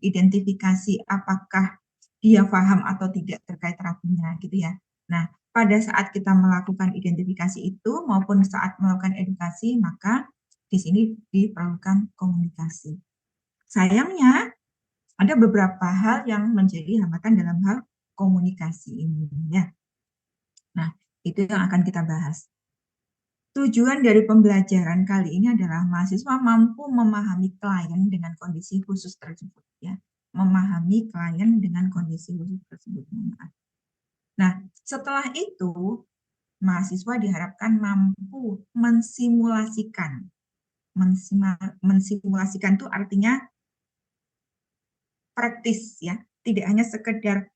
identifikasi apakah dia paham atau tidak terkait terapinya gitu ya. Nah, pada saat kita melakukan identifikasi itu maupun saat melakukan edukasi, maka di sini diperlukan komunikasi. Sayangnya, ada beberapa hal yang menjadi hambatan dalam hal komunikasi ini ya. Nah, itu yang akan kita bahas. Tujuan dari pembelajaran kali ini adalah mahasiswa mampu memahami klien dengan kondisi khusus tersebut ya. Memahami klien dengan kondisi khusus tersebut. Nah, setelah itu mahasiswa diharapkan mampu mensimulasikan. Mensimulasikan itu artinya praktis ya, tidak hanya sekedar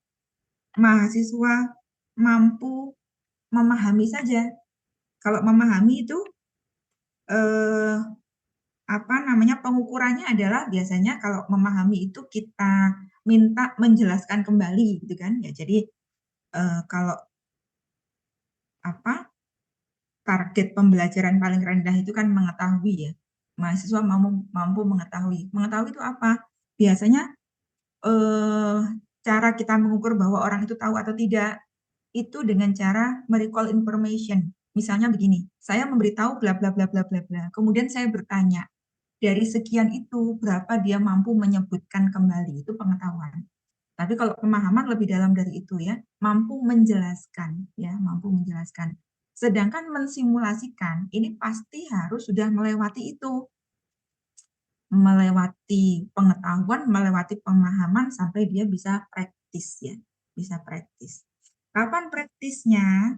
mahasiswa mampu memahami saja. Kalau memahami itu pengukurannya adalah biasanya kalau memahami itu kita minta menjelaskan kembali gitu kan ya. Jadi kalau target pembelajaran paling rendah itu kan mengetahui ya. Mahasiswa mampu mengetahui. Mengetahui itu apa? Biasanya cara kita mengukur bahwa orang itu tahu atau tidak itu dengan cara merecall information. Misalnya begini, saya memberitahu bla bla bla bla bla bla. Kemudian saya bertanya, dari sekian itu berapa dia mampu menyebutkan kembali, itu pengetahuan. Tapi kalau pemahaman lebih dalam dari itu ya, mampu menjelaskan ya, mampu menjelaskan. Sedangkan mensimulasikan ini pasti harus sudah melewati itu, melewati pengetahuan, melewati pemahaman sampai dia bisa praktis ya, bisa praktis. Kapan praktisnya?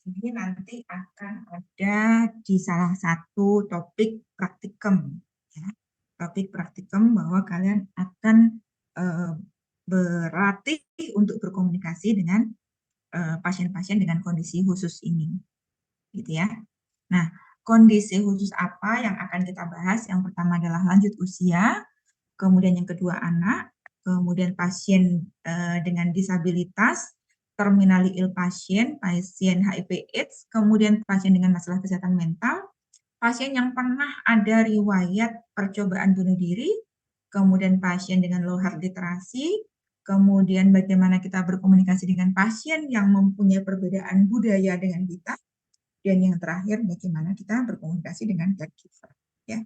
Ini nanti akan ada di salah satu topik praktikum ya. Topik praktikum bahwa kalian akan berlatih untuk berkomunikasi dengan pasien-pasien dengan kondisi khusus ini gitu ya. Nah, kondisi khusus apa yang akan kita bahas? Yang pertama adalah lanjut usia, kemudian yang kedua anak, kemudian pasien dengan disabilitas, terminally ill pasien, pasien HIV/AIDS, kemudian pasien dengan masalah kesehatan mental, pasien yang pernah ada riwayat percobaan bunuh diri, kemudian pasien dengan low heart literasi, kemudian bagaimana kita berkomunikasi dengan pasien yang mempunyai perbedaan budaya dengan kita, dan yang terakhir bagaimana kita berkomunikasi dengan caregiver. Ya.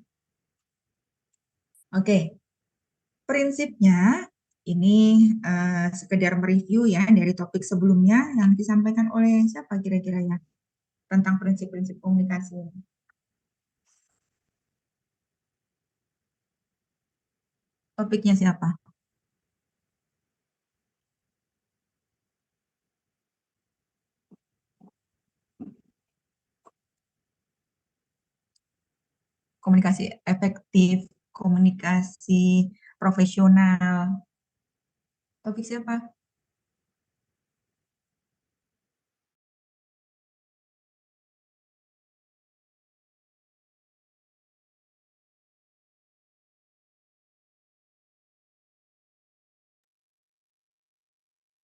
Oke, prinsipnya ini sekedar mereview ya dari topik sebelumnya yang disampaikan oleh siapa kira-kira ya tentang prinsip-prinsip komunikasi. Topiknya siapa? Komunikasi efektif, komunikasi profesional. Topik siapa?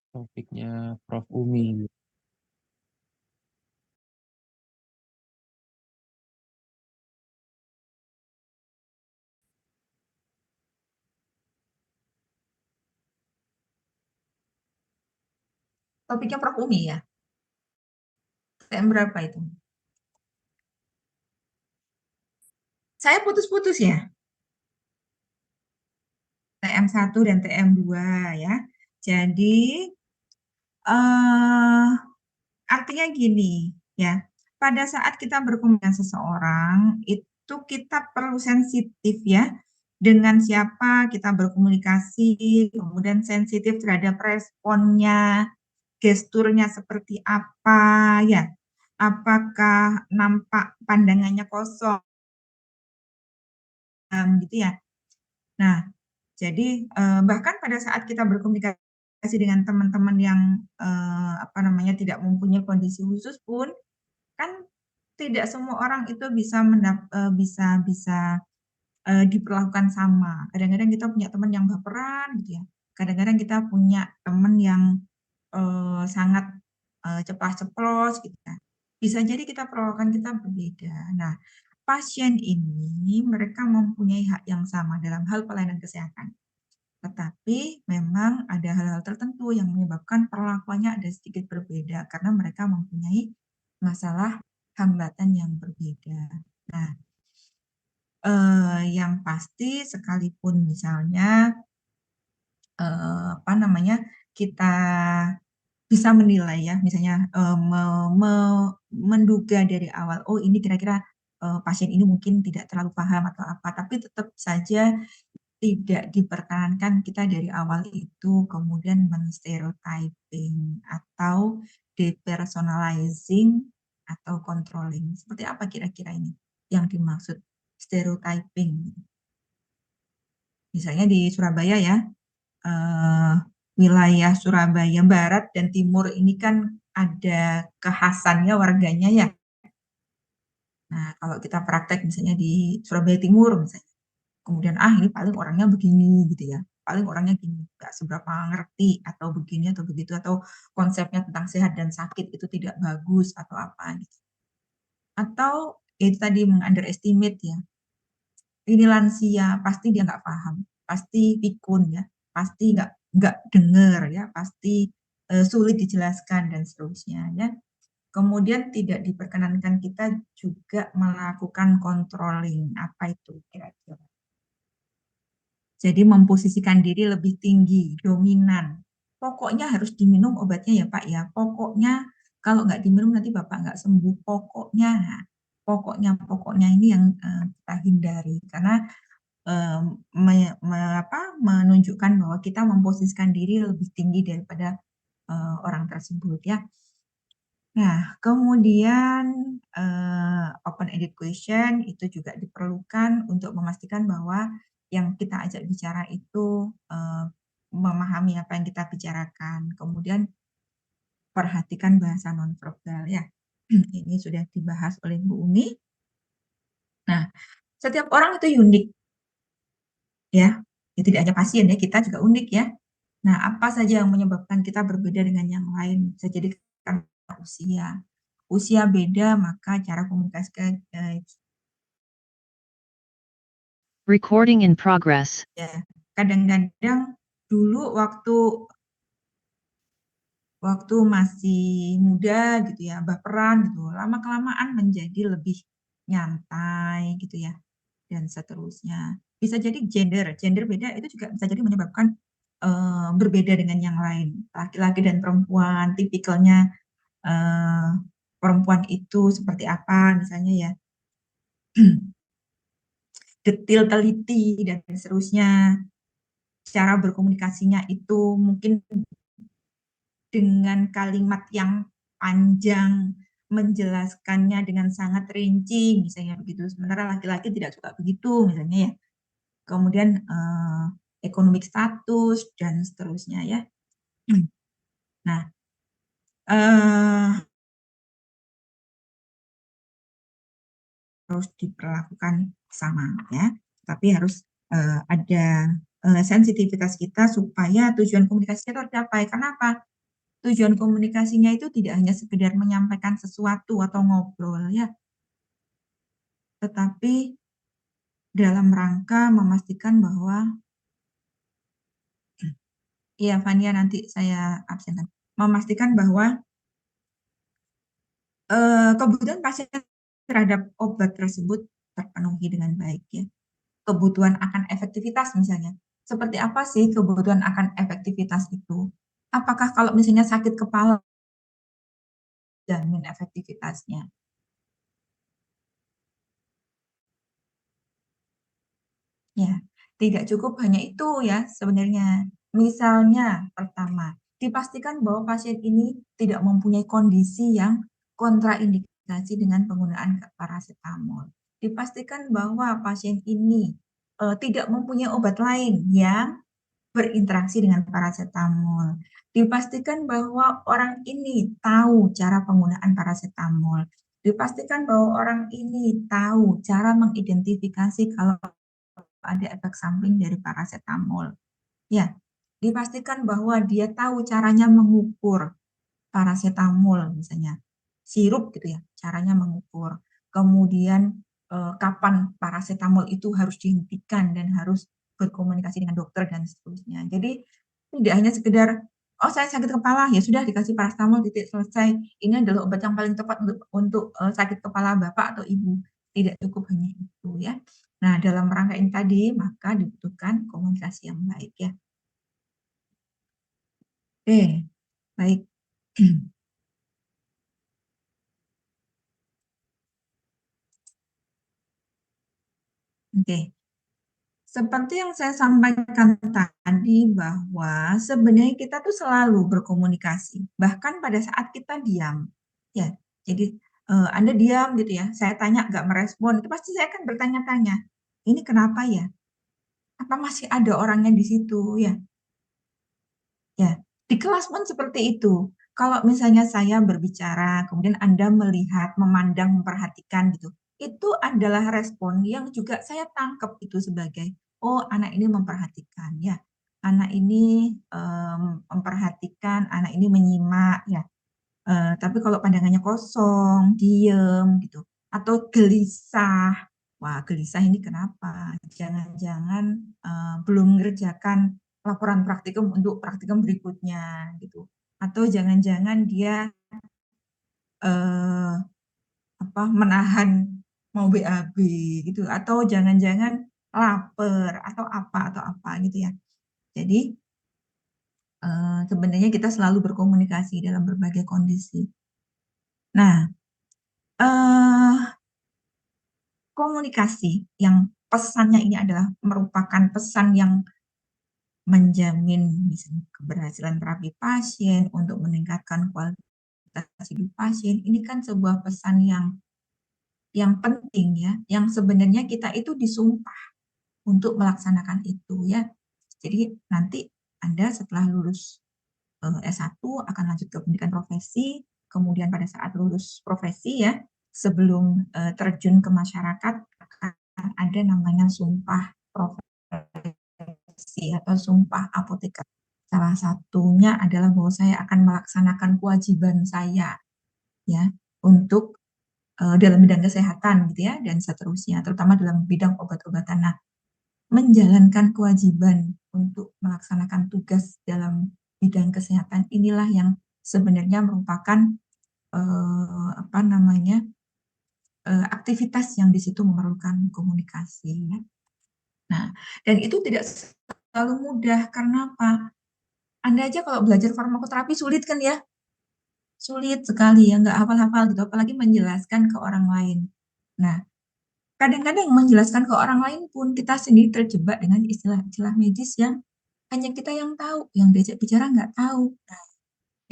Topiknya Prof. Umi. Topiknya Prof. Umi ya. TM berapa itu? Saya putus-putus ya. TM1 dan TM2 ya. Jadi artinya gini ya. Pada saat kita berkomunikasi dengan seseorang itu kita perlu sensitif ya dengan siapa kita berkomunikasi, kemudian sensitif terhadap responnya, gesturnya seperti apa ya. Apakah nampak pandangannya kosong gitu ya. Nah, jadi bahkan pada saat kita berkomunikasi dengan teman-teman yang tidak mempunyai kondisi khusus pun kan tidak semua orang itu bisa diperlakukan sama. Kadang-kadang kita punya teman yang baperan gitu ya. Kadang-kadang kita punya teman yang sangat cepat ceplos gitu ya. Bisa jadi kita perlakukan kita berbeda. Nah, pasien ini mereka mempunyai hak yang sama dalam hal pelayanan kesehatan. Tetapi memang ada hal-hal tertentu yang menyebabkan perlakuannya ada sedikit berbeda karena mereka mempunyai masalah hambatan yang berbeda. Nah, yang pasti sekalipun misalnya, apa namanya, kita bisa menilai ya, misalnya, me me menduga dari awal, "Oh ini kira-kira, pasien ini mungkin tidak terlalu paham," atau apa, tapi tetap saja tidak dipertahankan kita dari awal itu kemudian men-stereotyping atau depersonalizing atau controlling. Seperti apa kira-kira ini yang dimaksud stereotyping? Misalnya di Surabaya ya, eee, wilayah Surabaya Barat dan Timur ini kan ada kekhasannya warganya ya. Nah, kalau kita praktek misalnya di Surabaya Timur misalnya, kemudian, "Ah, ini paling orangnya begini," gitu ya, "paling orangnya gini, nggak seberapa ngerti," atau begini atau begitu, atau konsepnya tentang sehat dan sakit itu tidak bagus atau apa gitu. Atau ya itu tadi meng-underestimate ya, ini lansia pasti dia nggak paham, pasti pikun ya, pasti nggak denger ya, pasti, sulit dijelaskan dan seterusnya ya. Kemudian tidak diperkenankan kita juga melakukan controlling, apa itu kira-kira? Jadi memposisikan diri lebih tinggi, dominan. Pokoknya harus diminum obatnya ya Pak ya, pokoknya kalau nggak diminum nanti Bapak nggak sembuh, pokoknya. Nah, pokoknya ini yang, kita hindari karena, eee, menunjukkan bahwa kita memposisikan diri lebih tinggi daripada, orang tersebut ya. Nah, kemudian, open-ended question itu juga diperlukan untuk memastikan bahwa yang kita ajak bicara itu, memahami apa yang kita bicarakan. Kemudian perhatikan bahasa nonverbal ya. Ini sudah dibahas oleh Bu Umi. Nah, setiap orang itu unik ya, ya tidak hanya pasien ya, kita juga unik ya. Nah, apa saja yang menyebabkan kita berbeda dengan yang lain? Bisa jadi karena usia. Usia beda maka cara komunikasi Recording in progress. ya, kadang-kadang dulu waktu waktu masih muda gitu ya, baperan gitu, lama-kelamaan menjadi lebih nyantai gitu ya, dan seterusnya. Bisa jadi gender beda itu juga bisa jadi menyebabkan, berbeda dengan yang lain. Laki-laki dan perempuan, tipikalnya, eee, perempuan itu seperti apa misalnya ya, detil, teliti, dan seterusnya. Cara berkomunikasinya itu mungkin dengan kalimat yang panjang, menjelaskannya dengan sangat rinci, misalnya begitu. Sementara laki-laki tidak suka begitu, misalnya ya. Kemudian, economic status dan seterusnya ya. Nah, eee, harus diperlakukan sama ya, tapi harus, ada, sensitivitas kita supaya tujuan komunikasi kita tercapai. Kenapa? Tujuan komunikasinya itu tidak hanya sekedar menyampaikan sesuatu atau ngobrol ya, tetapi dalam rangka memastikan bahwa iya Fania nanti saya absenkan. Memastikan bahwa, kebutuhan pasien terhadap obat tersebut terpenuhi dengan baik ya. Kebutuhan akan efektivitas misalnya. Seperti apa sih kebutuhan akan efektivitas itu? Apakah kalau misalnya sakit kepala jamin efektivitasnya? Ya, tidak cukup hanya itu ya sebenarnya. Misalnya, pertama, dipastikan bahwa pasien ini tidak mempunyai kondisi yang kontraindikasi dengan penggunaan parasetamol. Dipastikan bahwa pasien ini tidak mempunyai obat lain yang berinteraksi dengan parasetamol. Dipastikan bahwa orang ini tahu cara penggunaan parasetamol. Dipastikan bahwa orang ini tahu cara mengidentifikasi kalau ada efek samping dari parasetamol. Ya, dipastikan bahwa dia tahu caranya mengukur parasetamol misalnya, sirup gitu ya, caranya mengukur. Kemudian, kapan parasetamol itu harus dihentikan dan harus berkomunikasi dengan dokter dan seterusnya. Jadi tidak hanya sekedar, "Oh, saya sakit kepala," ya sudah dikasih paracetamol titik selesai. Ini adalah obat yang paling tepat untuk sakit kepala Bapak atau Ibu. Tidak cukup hanya itu ya. Nah, dalam rangka ini tadi, maka dibutuhkan komunikasi yang baik ya. Oke, baik. Oke. Seperti yang saya sampaikan tadi bahwa sebenarnya kita tuh selalu berkomunikasi, bahkan pada saat kita diam, ya. Jadi, Anda diam gitu ya, saya tanya nggak merespon, itu pasti saya akan bertanya-tanya, "Ini kenapa ya? Apa masih ada orangnya di situ?" Ya. Ya, di kelas pun seperti itu. Kalau misalnya saya berbicara, kemudian Anda melihat, memandang, memperhatikan gitu, itu adalah respon yang juga saya tangkap itu sebagai, "Oh, anak ini memperhatikan," ya. Anak ini, memperhatikan, anak ini menyimak, ya. Tapi kalau pandangannya kosong, diem gitu, atau gelisah, wah gelisah ini kenapa? Jangan-jangan, belum mengerjakan laporan praktikum untuk praktikum berikutnya gitu, atau jangan-jangan dia, eee, menahan mau BAB gitu, atau jangan-jangan laper atau apa gitu ya. Jadi, sebenarnya kita selalu berkomunikasi dalam berbagai kondisi. Nah, eee komunikasi yang pesannya ini adalah merupakan pesan yang menjamin misalnya keberhasilan terapi pasien, untuk meningkatkan kualitas hidup pasien, ini kan sebuah pesan yang penting ya, yang sebenarnya kita itu disumpah untuk melaksanakan itu ya. Jadi nanti Anda setelah lulus, S1 akan lanjut ke pendidikan profesi, kemudian pada saat lulus profesi ya, sebelum, terjun ke masyarakat akan ada namanya sumpah profesi atau sumpah apoteker. Salah satunya adalah bahwa saya akan melaksanakan kewajiban saya ya, untuk, dalam bidang kesehatan gitu ya dan seterusnya, terutama dalam bidang obat-obatan. Nah, menjalankan kewajiban untuk melaksanakan tugas dalam bidang kesehatan inilah yang sebenarnya merupakan, apa namanya, aktivitas yang di situ memerlukan komunikasi ya. Nah, dan itu tidak selalu mudah karena apa? Anda aja kalau belajar farmakoterapi sulit kan ya? Sulit sekali ya, nggak hafal-hafal gitu, apalagi menjelaskan ke orang lain. Nah, kadang-kadang menjelaskan ke orang lain pun kita sendiri terjebak dengan istilah-istilah medis yang hanya kita yang tahu, yang diajak bicara nggak tahu. Nah,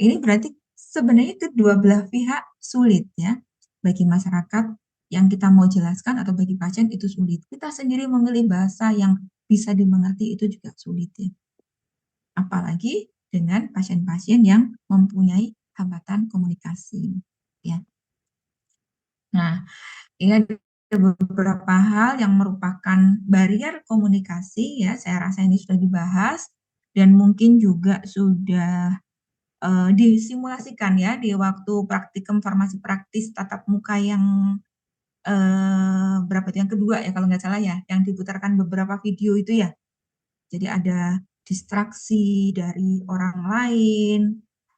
ini berarti sebenarnya kedua belah pihak sulit ya. Bagi masyarakat yang kita mau jelaskan atau bagi pasien itu sulit. Kita sendiri memilih bahasa yang bisa dimengerti itu juga sulit ya. Apalagi dengan pasien-pasien yang mempunyai hambatan komunikasi ya. Nah, ini ada beberapa hal yang merupakan barrier komunikasi ya, saya rasa ini sudah dibahas dan mungkin juga sudah, disimulasikan ya di waktu praktikum farmasi praktis tatap muka yang, berapa itu, yang kedua ya kalau nggak salah ya, yang diputarkan beberapa video itu ya. Jadi ada distraksi dari orang lain,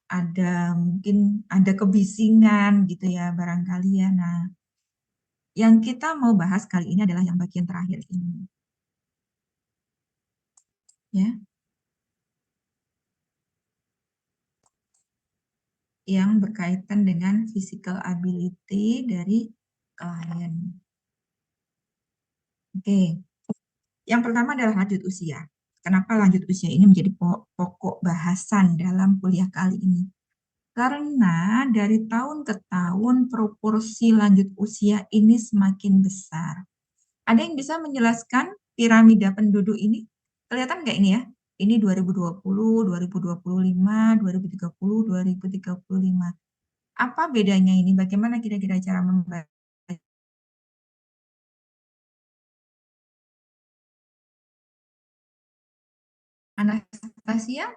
ada mungkin ada kebisingan gitu ya barangkali ya. Nah, yang kita mau bahas kali ini adalah yang bagian terakhir ini, ya, yang berkaitan dengan physical ability dari klien. Oke, yang pertama adalah lanjut usia. Kenapa lanjut usia ini menjadi pokok bahasan dalam kuliah kali ini? Karena dari tahun ke tahun proporsi lanjut usia ini semakin besar. Ada yang bisa menjelaskan piramida penduduk ini? Kelihatan nggak ini ya? Ini 2020, 2025, 2030, 2035. Apa bedanya ini? Bagaimana kira-kira cara membaca? Anastasia?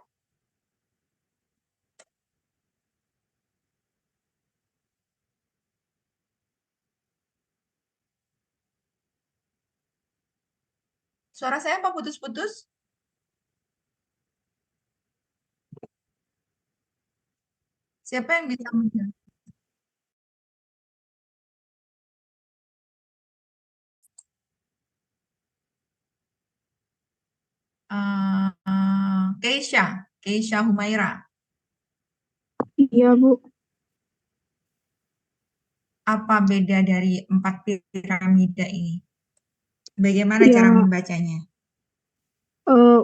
Suara saya apa putus-putus? Siapa yang bisa menjawab? Keisha Humaira. Iya, Bu. Apa beda dari 4 piramida ini? Bagaimana cara Yang membacanya?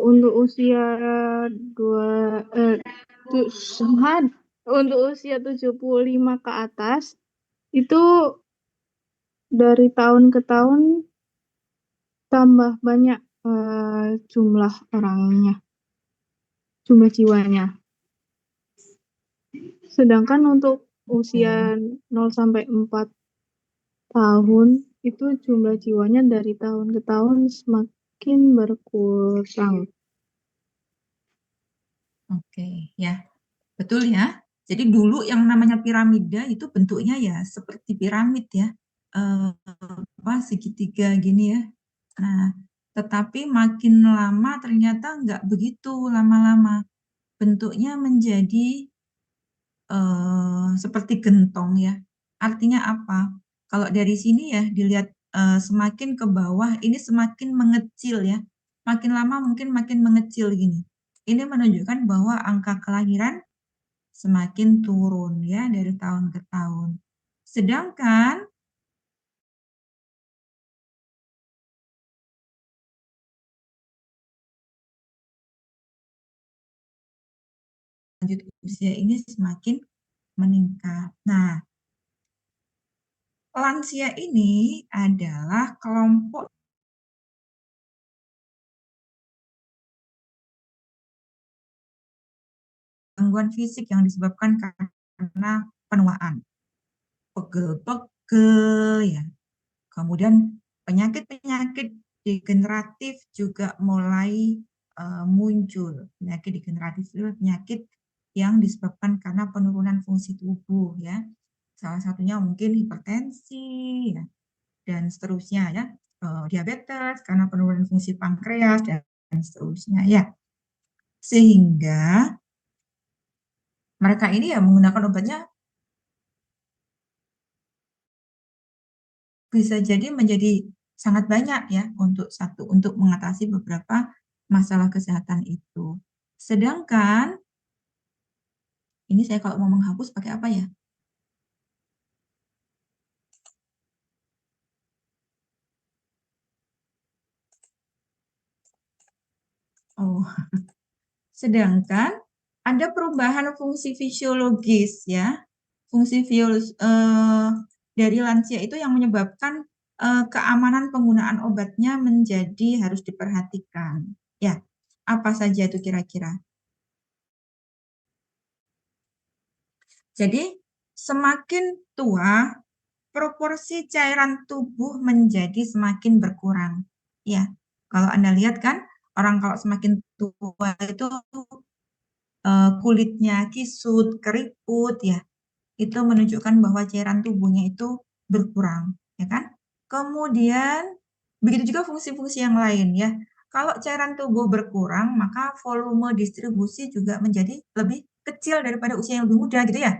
untuk usia dua untuk usia 75 ke atas itu dari tahun ke tahun tambah banyak jumlah orangnya, jumlah jiwanya. Sedangkan untuk usia Oke, 0 sampai 4 tahun itu jumlah jiwanya dari tahun ke tahun semakin berkurang. oke, ya, betul ya. Jadi dulu yang namanya piramida itu bentuknya ya seperti piramid ya, eh, apa segitiga gini ya. Nah, tetapi makin lama ternyata nggak begitu lama-lama bentuknya menjadi seperti gentong ya. Artinya apa? Kalau dari sini ya dilihat semakin ke bawah ini semakin mengecil ya. Makin lama mungkin makin mengecil gini. Ini menunjukkan bahwa angka kelahiran semakin turun ya dari tahun ke tahun. Sedangkan lanjut usia ini semakin meningkat. Nah, lansia ini adalah kelompok gangguan fisik yang disebabkan karena penuaan, pegel-pegel ya. Kemudian penyakit-penyakit degeneratif juga mulai muncul. Penyakit degeneratif itu penyakit yang disebabkan karena penurunan fungsi tubuh ya. Salah satunya mungkin hipertensi ya, dan seterusnya ya. Diabetes karena penurunan fungsi pankreas dan seterusnya ya. Sehingga mereka ini ya menggunakan obatnya bisa jadi menjadi sangat banyak ya untuk mengatasi beberapa masalah kesehatan itu. Sedangkan ini saya kalau mau menghapus pakai apa ya? Oh, sedangkan ada perubahan fungsi fisiologis ya, fungsi dari lansia itu yang menyebabkan keamanan penggunaan obatnya menjadi harus diperhatikan. Ya, apa saja itu kira-kira? Jadi semakin tua, proporsi cairan tubuh menjadi semakin berkurang. Ya, kalau Anda lihat kan, orang kalau semakin tua itu kulitnya kisut, keriput, ya, itu menunjukkan bahwa cairan tubuhnya itu berkurang, ya kan? Kemudian begitu juga fungsi-fungsi yang lain, ya. Kalau cairan tubuh berkurang, maka volume distribusi juga menjadi lebih kecil daripada usia yang lebih muda, gitu ya.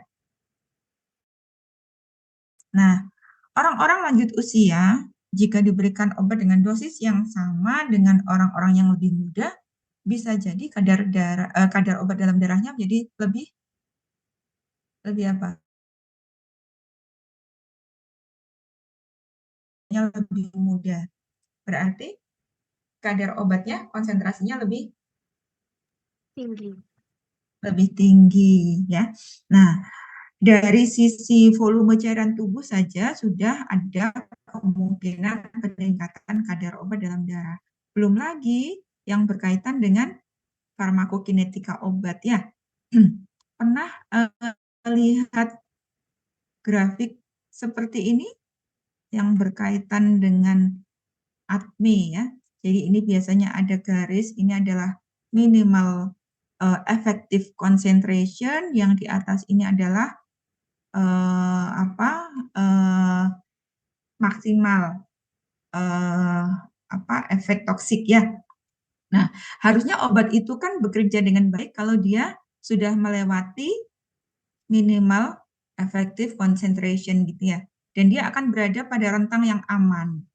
Nah, orang-orang lanjut usia, jika diberikan obat dengan dosis yang sama dengan orang-orang yang lebih muda, bisa jadi kadar obat dalam darahnya menjadi lebih lebih apa? Lebih muda. Berarti kadar obatnya konsentrasinya lebih Tinggi. lebih tinggi ya. Nah, dari sisi volume cairan tubuh saja sudah ada kemungkinan peningkatan kadar obat dalam darah. Belum lagi yang berkaitan dengan farmakokinetika obat ya. Pernah lihat grafik seperti ini yang berkaitan dengan ADME ya. Jadi ini biasanya ada garis, ini adalah minimal effective concentration, yang di atas ini adalah apa maksimal efek toksik ya. Nah, harusnya obat itu kan bekerja dengan baik kalau dia sudah melewati minimal effective concentration gitu ya. Dan dia akan berada pada rentang yang aman.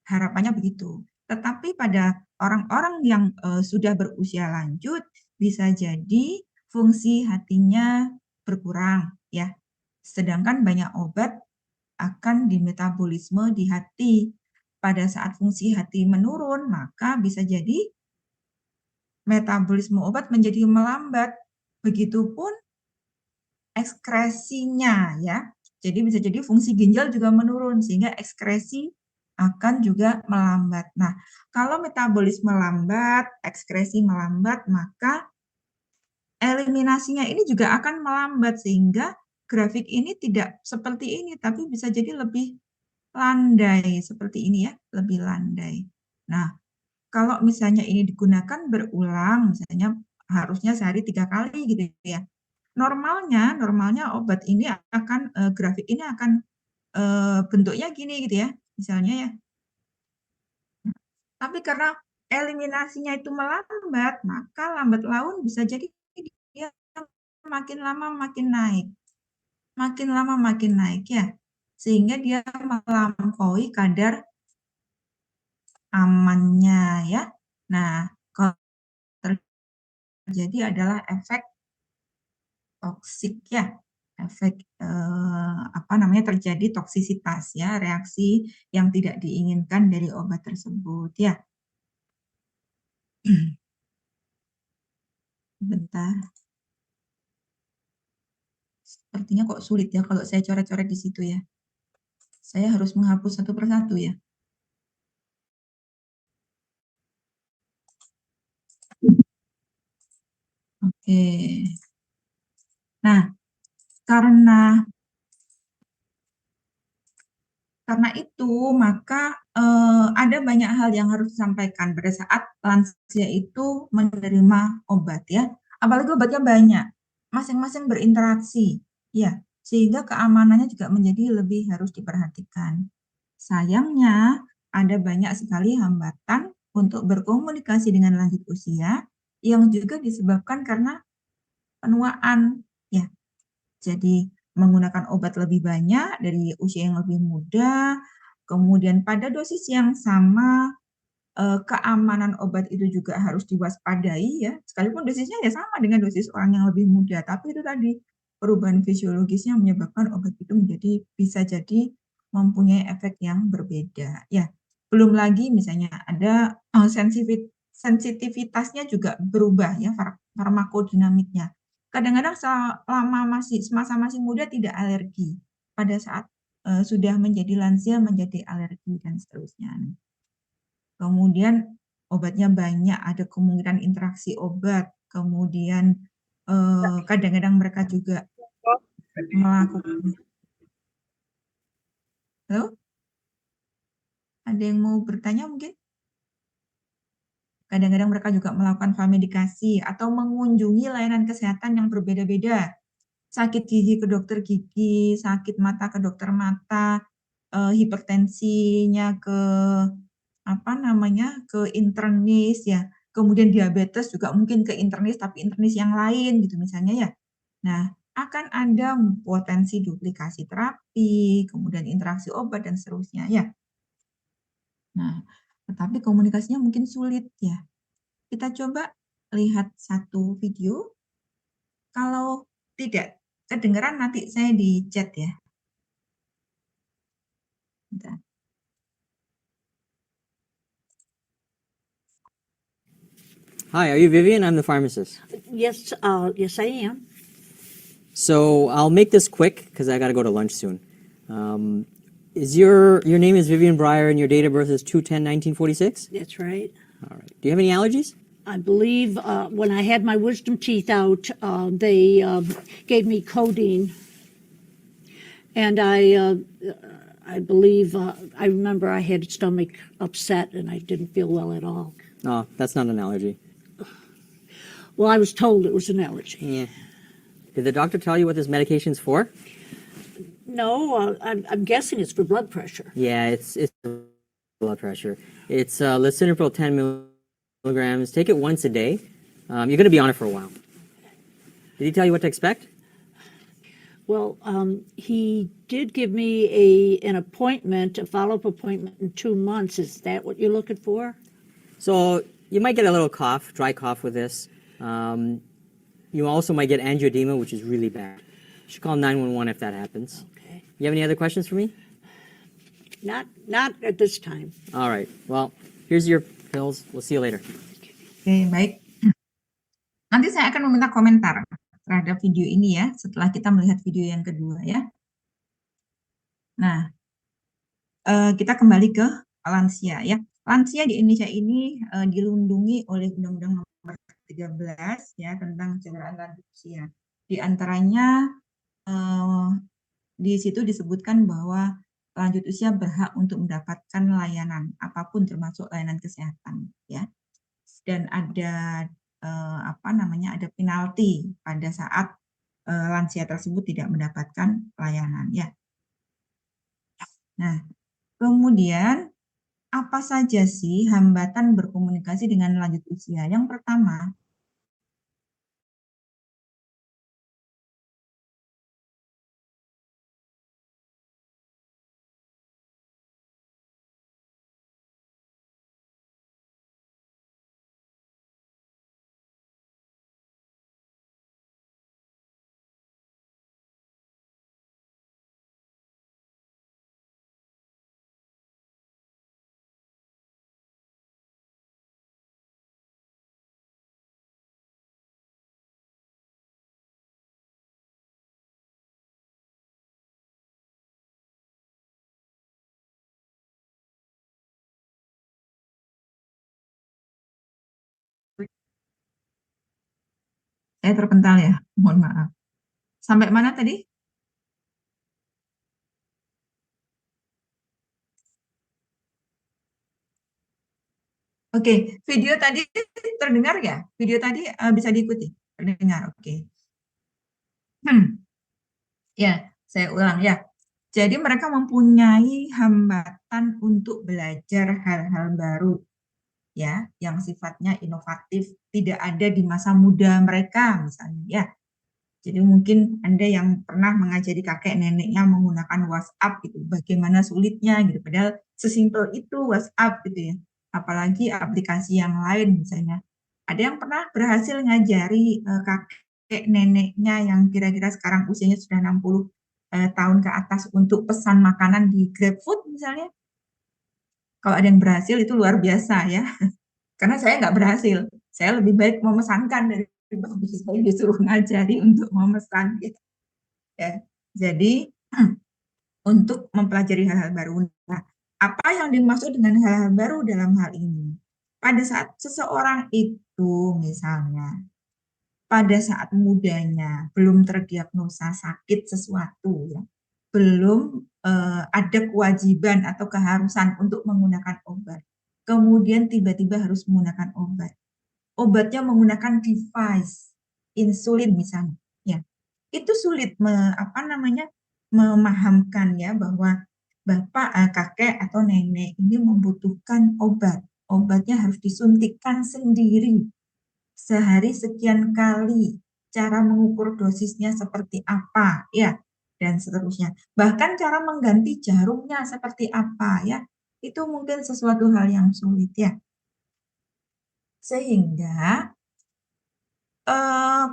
Harapannya begitu. Tetapi pada orang-orang yang sudah berusia lanjut bisa jadi fungsi hatinya berkurang ya. Sedangkan banyak obat akan dimetabolisme di hati. Pada saat fungsi hati menurun, maka bisa jadi metabolisme obat menjadi melambat. Begitupun ekskresinya ya. Jadi bisa jadi fungsi ginjal juga menurun sehingga ekskresi akan juga melambat. Nah, kalau metabolisme lambat, ekskresi melambat, maka eliminasinya ini juga akan melambat sehingga grafik ini tidak seperti ini tapi bisa jadi lebih landai seperti ini ya, lebih landai. Nah, kalau misalnya ini digunakan berulang, misalnya harusnya sehari 3 kali gitu ya. Normalnya obat ini akan grafik ini akan bentuknya gini gitu ya, misalnya ya. Tapi karena eliminasinya itu melambat, maka lambat laun bisa jadi dia makin lama makin naik. Makin lama makin naik ya. Sehingga dia melampaui kadar amannya ya. Nah, kalau terjadi adalah efek toksik ya. Efek terjadi toksisitas ya, reaksi yang tidak diinginkan dari obat tersebut ya. Bentar. Sepertinya kok sulit ya kalau saya coret-coret di situ ya. Saya harus menghapus satu persatu ya. Oke. Nah, karena itu maka ada banyak hal yang harus disampaikan pada saat lansia itu menerima obat ya. Apalagi obatnya banyak, masing-masing berinteraksi ya, sehingga keamanannya juga menjadi lebih harus diperhatikan. Sayangnya ada banyak sekali hambatan untuk berkomunikasi dengan lanjut usia yang juga disebabkan karena penuaan ya. Jadi menggunakan obat lebih banyak dari usia yang lebih muda, kemudian pada dosis yang sama, keamanan obat itu juga harus diwaspadai ya, sekalipun dosisnya ya sama dengan dosis orang yang lebih muda, tapi itu tadi, perubahan fisiologisnya menyebabkan obat itu bisa jadi mempunyai efek yang berbeda, ya. Belum lagi misalnya ada, sensitivitasnya juga berubah ya, farmakodinamiknya. Kadang-kadang semasa masih muda tidak alergi, pada saat, sudah menjadi lansia menjadi alergi dan seterusnya. Kemudian obatnya banyak, ada kemungkinan interaksi obat, kemudian, kadang-kadang mereka juga melakukan halo? Ada yang mau bertanya mungkin? Kadang-kadang mereka juga melakukan famedikasi atau mengunjungi layanan kesehatan yang berbeda-beda. Sakit gigi ke dokter gigi, sakit mata ke dokter mata, hipertensinya ke ke internis ya, kemudian diabetes juga mungkin ke internis, tapi internis yang lain gitu misalnya ya. Nah, akan ada potensi duplikasi terapi, kemudian interaksi obat dan seterusnya ya. Nah, tetapi komunikasinya mungkin sulit ya. Kita coba lihat satu video, kalau tidak kedengeran nanti saya di chat ya. Bentar. Hi, are you Vivian? I'm the pharmacist. Yes, yes, I am. So I'll make this quick because I got to go to lunch soon. Is your name is Vivian Breyer and your date of birth is 2/10/1946? That's right. All right. Do you have any allergies? I believe when I had my wisdom teeth out, they gave me codeine, and I believe I remember I had stomach upset and I didn't feel well at all. Oh, that's not an allergy. Well, I was told it was an allergy. Yeah. Did the doctor tell you what this medication's for? No, I'm guessing it's for blood pressure. Yeah, it's blood pressure. It's lisinopril 10 milligrams. Take it once a day. You're going to be on it for a while. Did he tell you what to expect? Well, he did give me an appointment, a follow-up appointment in 2 months. Is that what you're looking for? So you might get a little cough, dry cough with this. You also might get angioedema, which is really bad. You should call 911 if that happens. Okay. You have any other questions for me? Not at this time. All right. Well, here's your pills. We'll see you later. Oke, baik. Nanti saya akan meminta komentar terhadap video ini ya, setelah kita melihat video yang kedua ya. Nah, kita kembali ke lansia ya. Lansia di Indonesia ini dilindungi oleh Undang-Undang Nomor 13 ya tentang cederaan lanjut usia. Di antaranya di situ disebutkan bahwa lanjut usia berhak untuk mendapatkan layanan apapun termasuk layanan kesehatan ya. Dan ada ada penalti pada saat lansia tersebut tidak mendapatkan layanan ya. Nah, kemudian apa saja sih hambatan berkomunikasi dengan lanjut usia? Yang pertama, saya terpental ya, mohon maaf. Sampai mana tadi? Oke, video tadi terdengar ya? Video tadi bisa diikuti? Terdengar, oke. Ya, saya ulang ya. Jadi mereka mempunyai hambatan untuk belajar hal-hal baru ya, yang sifatnya inovatif, tidak ada di masa muda mereka misalnya ya. Jadi mungkin Anda yang pernah mengajari kakek neneknya menggunakan WhatsApp gitu, bagaimana sulitnya gitu, padahal sesimpel itu WhatsApp gitu ya. Apalagi aplikasi yang lain misalnya. Ada yang pernah berhasil ngajari kakek neneknya yang kira-kira sekarang usianya sudah 60 tahun ke atas untuk pesan makanan di GrabFood misalnya. Kalau ada yang berhasil itu luar biasa ya. Karena saya nggak berhasil. Saya lebih baik memesankan dari saya disuruh ngajari untuk memesan gitu. Ya. Jadi untuk mempelajari hal-hal baru. Nah, apa yang dimaksud dengan hal-hal baru dalam hal ini? Pada saat seseorang itu misalnya pada saat mudanya belum terdiagnosa sakit sesuatu ya, belum ada kewajiban atau keharusan untuk menggunakan obat. Kemudian tiba-tiba harus menggunakan obat. Obatnya menggunakan device insulin misalnya, ya. Itu sulit memahamkan ya bahwa bapak, kakek atau nenek ini membutuhkan obat. Obatnya harus disuntikkan sendiri sehari sekian kali, cara mengukur dosisnya seperti apa, ya, dan seterusnya. Bahkan cara mengganti jarumnya seperti apa, ya, itu mungkin sesuatu hal yang sulit, ya. Sehingga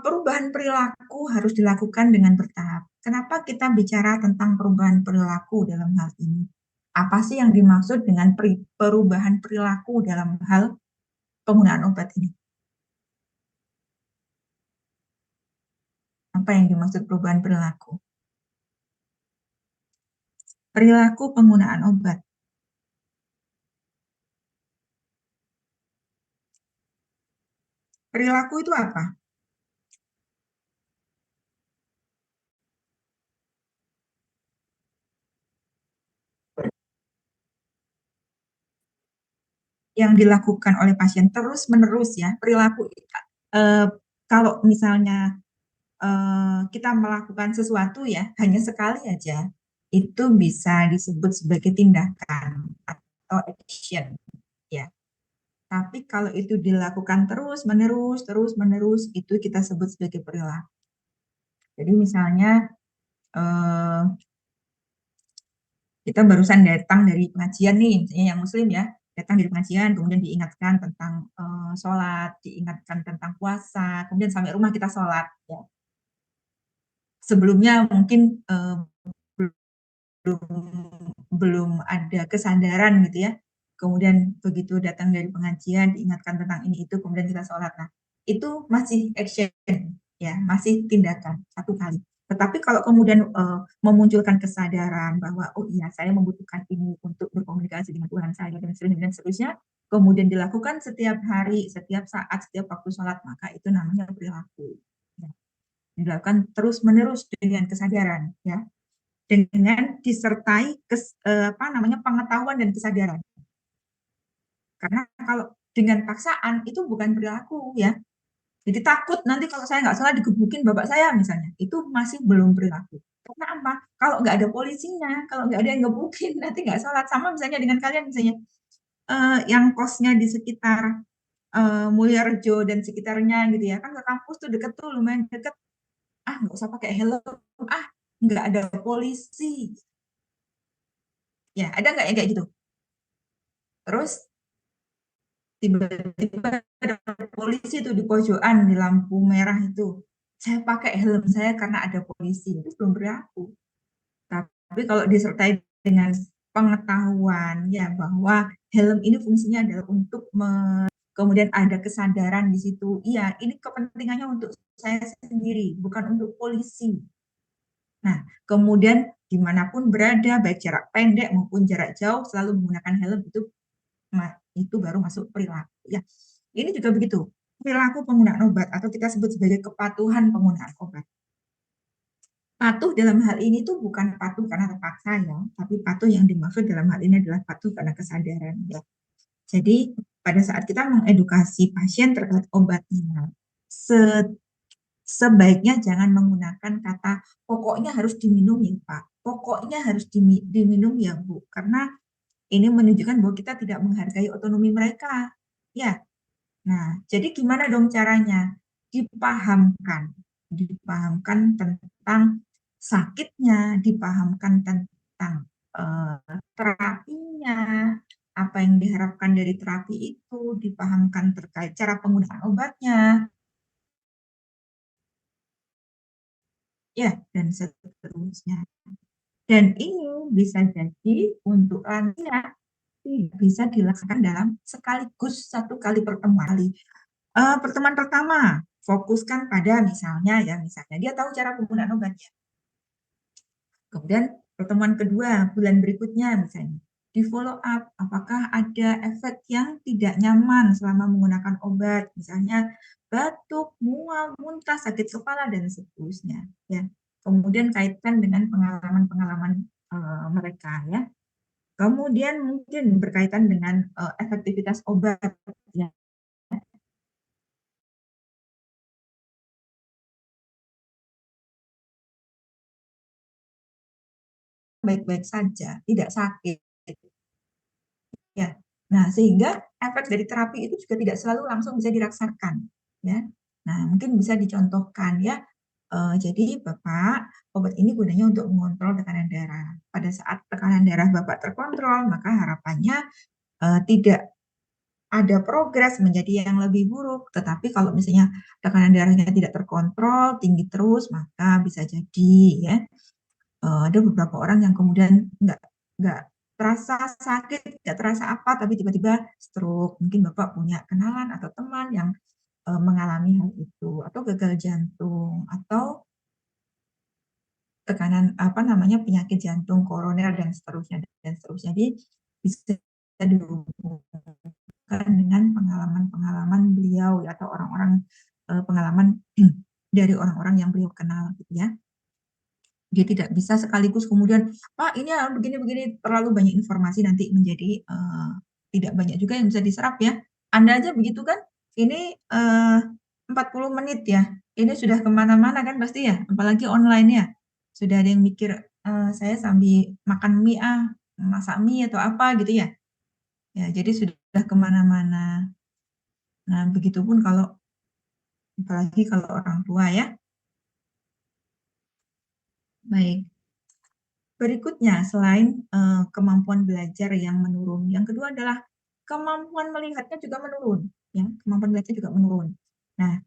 perubahan perilaku harus dilakukan dengan bertahap. Kenapa kita bicara tentang perubahan perilaku dalam hal ini? Apa sih yang dimaksud dengan perubahan perilaku dalam hal penggunaan obat ini? Apa yang dimaksud perubahan perilaku? Perilaku penggunaan obat. Perilaku itu apa? Yang dilakukan oleh pasien terus-menerus ya, perilaku. Kalau misalnya kita melakukan sesuatu ya, hanya sekali aja, itu bisa disebut sebagai tindakan atau atau action, ya. Tapi kalau itu dilakukan terus-menerus, itu kita sebut sebagai perilaku. Jadi misalnya kita barusan datang dari pengajian nih, misalnya yang muslim ya, datang dari pengajian, kemudian diingatkan tentang sholat, diingatkan tentang puasa, kemudian sampai rumah kita sholat. Ya. Sebelumnya mungkin belum ada kesadaran gitu ya. Kemudian begitu datang dari pengajian, diingatkan tentang ini itu, kemudian kita sholat. Nah, itu masih action, ya, masih tindakan satu kali. Tetapi kalau kemudian memunculkan kesadaran bahwa oh iya saya membutuhkan ini untuk berkomunikasi dengan Tuhan saya dan seterusnya, kemudian dilakukan setiap hari, setiap saat, setiap waktu sholat, maka itu namanya perilaku. Ya. Dilakukan terus-menerus dengan kesadaran, ya, dengan disertai pengetahuan dan kesadaran. Karena kalau dengan paksaan itu bukan perilaku, ya. Jadi takut nanti kalau saya nggak salah digebukin bapak saya misalnya, itu masih belum perilaku. Karena apa? Kalau nggak ada polisinya, kalau nggak ada yang ngebukin, nanti nggak salat. Sama misalnya dengan kalian misalnya, yang kosnya di sekitar Mulyarejo dan sekitarnya gitu ya, kan ke kampus tuh deket tuh, lumayan deket. Nggak usah pakai helm, nggak ada polisi. Ya, ada nggak yang kayak gitu? Terus tiba-tiba ada polisi itu di pojokan di lampu merah itu. Saya pakai helm saya karena ada polisi, itu belum berlaku. Tapi kalau disertai dengan pengetahuan ya bahwa helm ini fungsinya adalah untuk kemudian ada kesadaran di situ. Iya, ini kepentingannya untuk saya sendiri, bukan untuk polisi. Nah, kemudian dimanapun berada, baik jarak pendek maupun jarak jauh, selalu menggunakan helm itu baru masuk perilaku. Ya, ini juga begitu. Perilaku penggunaan obat atau kita sebut sebagai kepatuhan penggunaan obat. Patuh dalam hal ini tuh bukan patuh karena terpaksa ya, tapi patuh yang dimaksud dalam hal ini adalah patuh karena kesadaran ya. Jadi pada saat kita mengedukasi pasien terkait obatnya, sebaiknya jangan menggunakan kata pokoknya harus diminum ya Pak, pokoknya harus diminum ya Bu, karena ini menunjukkan bahwa kita tidak menghargai otonomi mereka. Ya, nah jadi gimana dong caranya? Dipahamkan tentang sakitnya, dipahamkan tentang terapinya, apa yang diharapkan dari terapi itu, dipahamkan terkait cara penggunaan obatnya, ya, dan seterusnya. Dan ini bisa jadi untuk lansia tidak bisa dilaksanakan dalam sekaligus satu kali pertemuan. Pertemuan pertama fokuskan pada misalnya dia tahu cara penggunaan obatnya. Kemudian pertemuan kedua bulan berikutnya misalnya di follow up apakah ada efek yang tidak nyaman selama menggunakan obat, misalnya batuk, mual, muntah, sakit kepala dan seterusnya ya. Kemudian kaitkan dengan pengalaman-pengalaman mereka ya. Kemudian mungkin berkaitan dengan efektivitas obat ya. Baik-baik saja, tidak sakit. Ya. Nah, sehingga efek dari terapi itu juga tidak selalu langsung bisa dirasakan, ya. Nah, mungkin bisa dicontohkan ya. Jadi Bapak, obat ini gunanya untuk mengontrol tekanan darah. Pada saat tekanan darah Bapak terkontrol, maka harapannya tidak ada progres menjadi yang lebih buruk. Tetapi kalau misalnya tekanan darahnya tidak terkontrol, tinggi terus, maka bisa jadi ya ada beberapa orang yang kemudian nggak terasa sakit, nggak terasa apa, tapi tiba-tiba stroke. Mungkin Bapak punya kenalan atau teman yang mengalami hal itu, atau gagal jantung, atau tekanan penyakit jantung koroner dan seterusnya. Jadi bisa dihubungkan dengan pengalaman-pengalaman beliau atau orang-orang pengalaman dari orang-orang yang beliau kenal gitu ya. Dia tidak bisa sekaligus kemudian, Pak ini begini-begini, terlalu banyak informasi nanti menjadi tidak banyak juga yang bisa diserap ya. Anda aja begitu kan, ini 40 menit ya, ini sudah kemana-mana kan pasti ya, apalagi online ya. Sudah ada yang mikir, saya sambil makan mie masak mie atau apa gitu ya. Ya, jadi sudah kemana-mana. Nah, begitupun kalau apalagi kalau orang tua ya. Baik. Berikutnya, selain kemampuan belajar yang menurun, yang kedua adalah kemampuan melihatnya juga menurun, ya, kemampuan melihatnya juga menurun. Nah,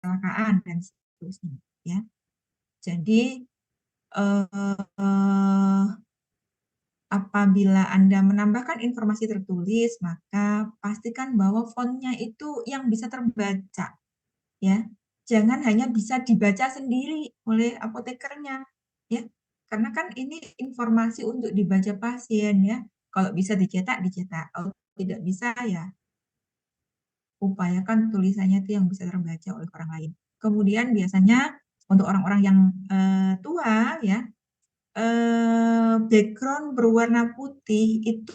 kecelakaan dan seterusnya, ya. Jadi apabila Anda menambahkan informasi tertulis, maka pastikan bahwa fontnya itu yang bisa terbaca, ya. Jangan hanya bisa dibaca sendiri oleh apotekernya, ya. Karena kan ini informasi untuk dibaca pasien, ya. Kalau bisa dicetak, dicetak. Kalau tidak bisa, ya upayakan tulisannya itu yang bisa terbaca oleh orang lain. Kemudian biasanya untuk orang-orang yang tua, ya, background berwarna putih itu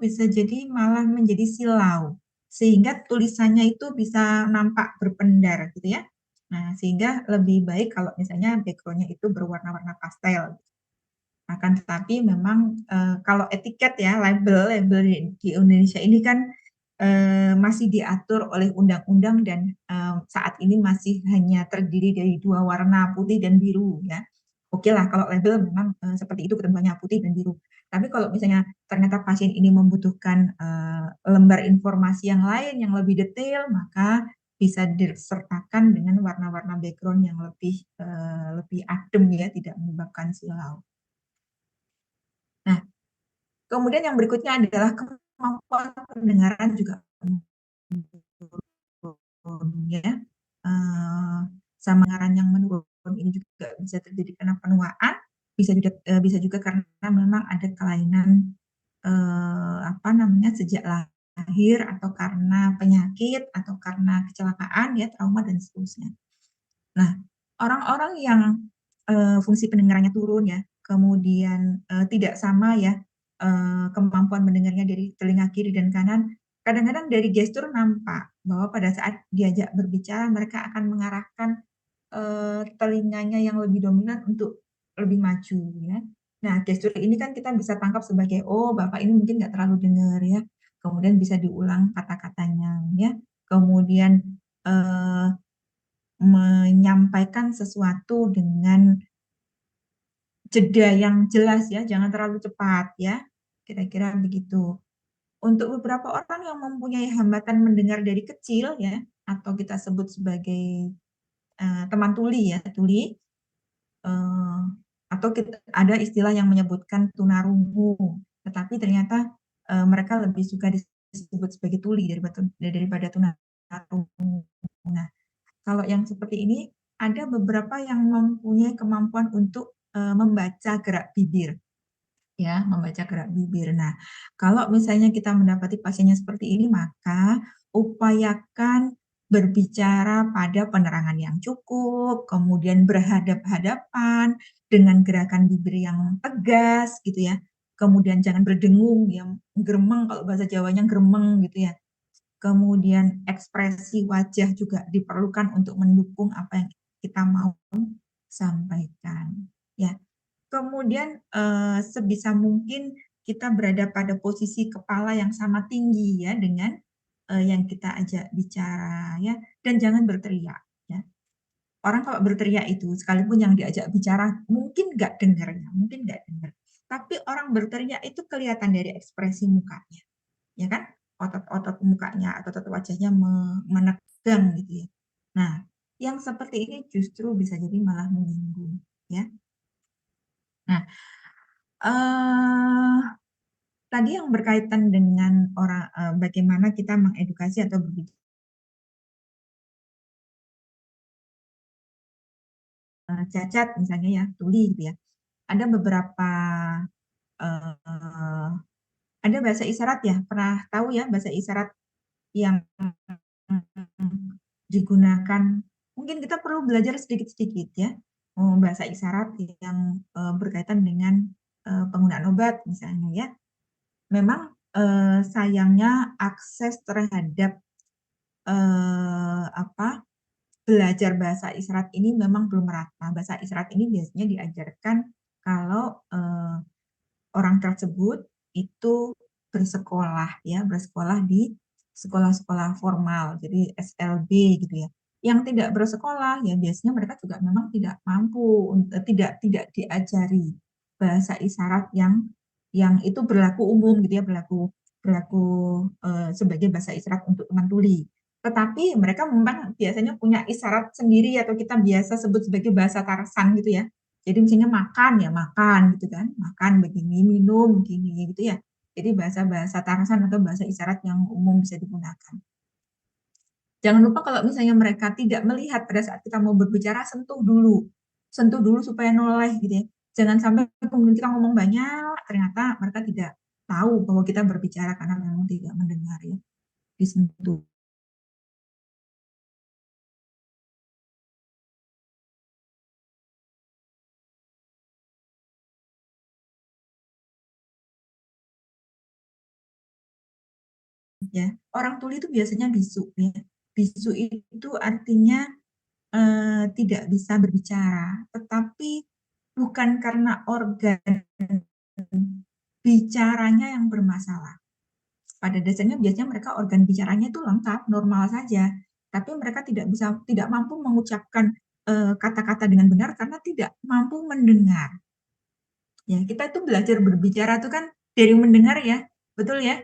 bisa jadi malah menjadi silau, sehingga tulisannya itu bisa nampak berpendar gitu ya. Nah, sehingga lebih baik kalau misalnya backgroundnya itu berwarna-warna pastel. Akan tetapi memang kalau etiket ya, label di Indonesia ini kan masih diatur oleh undang-undang dan saat ini masih hanya terdiri dari 2 warna, putih dan biru ya. Oke lah kalau label memang seperti itu ketentuannya putih dan biru. Tapi kalau misalnya ternyata pasien ini membutuhkan lembar informasi yang lain yang lebih detail, maka bisa disertakan dengan warna-warna background yang lebih adem ya, tidak menyebabkan silau. Nah, kemudian yang berikutnya adalah kemampuan pendengaran juga menurun ya. Sama pendengaran yang menurun ini juga bisa terjadi karena penuaan, bisa juga karena memang ada kelainan sejak lahir atau karena penyakit atau karena kecelakaan ya, trauma dan seterusnya. Nah, orang-orang yang fungsi pendengarannya turun ya, kemudian tidak sama ya kemampuan mendengarnya dari telinga kiri dan kanan, kadang-kadang dari gestur nampak bahwa pada saat diajak berbicara mereka akan mengarahkan telinganya yang lebih dominan untuk lebih maju ya. Nah, gestur ini kan kita bisa tangkap sebagai, oh Bapak ini mungkin nggak terlalu dengar ya. Kemudian bisa diulang kata-katanya ya. Kemudian eh, menyampaikan sesuatu dengan jeda yang jelas ya, jangan terlalu cepat ya, kira-kira begitu. Untuk beberapa orang yang mempunyai hambatan mendengar dari kecil ya, atau kita sebut sebagai teman tuli ya, tuli, atau ada istilah yang menyebutkan tunarungu, tetapi ternyata mereka lebih suka disebut sebagai tuli daripada tunarungu. Nah, kalau yang seperti ini, ada beberapa yang mempunyai kemampuan untuk membaca gerak bibir, ya, membaca gerak bibir. Nah, kalau misalnya kita mendapati pasiennya seperti ini, maka upayakan berbicara pada penerangan yang cukup, kemudian berhadap-hadapan dengan gerakan bibir yang tegas, gitu ya. Kemudian jangan berdengung, ya, gremeng, kalau bahasa Jawanya gremeng, gitu ya. Kemudian ekspresi wajah juga diperlukan untuk mendukung apa yang kita mau sampaikan. Ya, kemudian sebisa mungkin kita berada pada posisi kepala yang sama tinggi ya dengan yang kita ajak bicara ya, dan jangan berteriak ya. Orang kalau berteriak itu sekalipun yang diajak bicara mungkin nggak dengar ya, mungkin nggak dengar. Tapi orang berteriak itu kelihatan dari ekspresi mukanya, ya kan? Otot-otot mukanya atau otot wajahnya menegang gitu ya. Nah, yang seperti ini justru bisa jadi malah menyinggung ya. Nah, eh tadi yang berkaitan dengan bagaimana kita mengedukasi atau berbicara cacat misalnya ya, tuli gitu ya. Ada beberapa eh, ada bahasa isyarat ya, pernah tahu ya bahasa isyarat yang digunakan. Mungkin kita perlu belajar sedikit-sedikit ya, bahasa isyarat yang berkaitan dengan penggunaan obat misalnya ya. memang sayangnya akses terhadap belajar bahasa isyarat ini memang belum merata. Bahasa isyarat ini biasanya diajarkan kalau orang tersebut itu bersekolah di sekolah-sekolah formal, jadi SLB gitu ya. Yang tidak bersekolah ya biasanya mereka juga memang tidak mampu, tidak diajari bahasa isyarat yang itu berlaku umum gitu ya, berlaku sebagai bahasa isyarat untuk teman tuli. Tetapi mereka memang biasanya punya isyarat sendiri atau kita biasa sebut sebagai bahasa Tarsan gitu ya. Jadi misalnya makan ya makan gitu kan, makan begini, minum gini gitu ya. Jadi bahasa-bahasa Tarsan atau bahasa isyarat yang umum bisa digunakan. Jangan lupa kalau misalnya mereka tidak melihat pada saat kita mau berbicara, sentuh dulu supaya noleh gitu ya. Jangan sampai kemudian kita ngomong banyak, ternyata mereka tidak tahu bahwa kita berbicara karena memang tidak mendengar ya, disentuh. Ya, orang tuli itu biasanya bisu ya. Bisu itu artinya tidak bisa berbicara, tetapi bukan karena organ bicaranya yang bermasalah. Pada dasarnya biasanya mereka organ bicaranya itu lengkap, normal saja, tapi mereka tidak mampu mengucapkan kata-kata dengan benar karena tidak mampu mendengar. Ya, kita itu belajar berbicara itu kan dari mendengar ya, betul ya?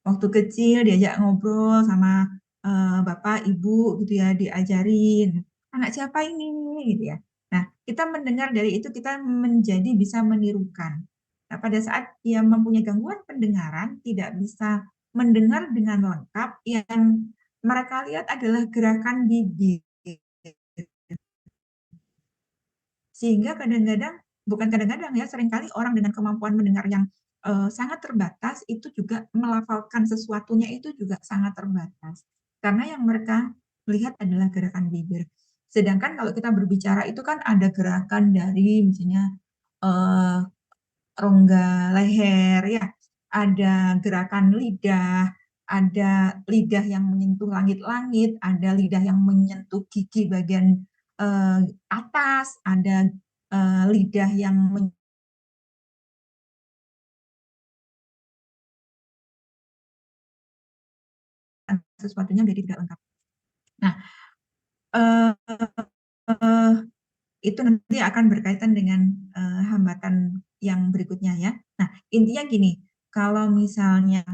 Waktu kecil diajak ngobrol sama bapak, ibu gitu ya, diajarin, "Anak siapa ini?" gitu ya. Nah, kita mendengar dari itu kita menjadi bisa menirukan. Nah, pada saat dia mempunyai gangguan pendengaran, tidak bisa mendengar dengan lengkap, yang mereka lihat adalah gerakan bibir. Sehingga kadang-kadang, bukan kadang-kadang ya, seringkali orang dengan kemampuan mendengar yang sangat terbatas itu juga melafalkan sesuatunya itu juga sangat terbatas. Karena yang mereka lihat adalah gerakan bibir. Sedangkan kalau kita berbicara itu kan ada gerakan dari misalnya eh, rongga leher ya, ada gerakan lidah, ada lidah yang menyentuh langit-langit, ada lidah yang menyentuh gigi bagian atas, ada lidah yang sesuatunya menjadi tidak lengkap. Nah, itu nanti akan berkaitan dengan hambatan yang berikutnya ya. Nah, intinya gini, kalau misalnya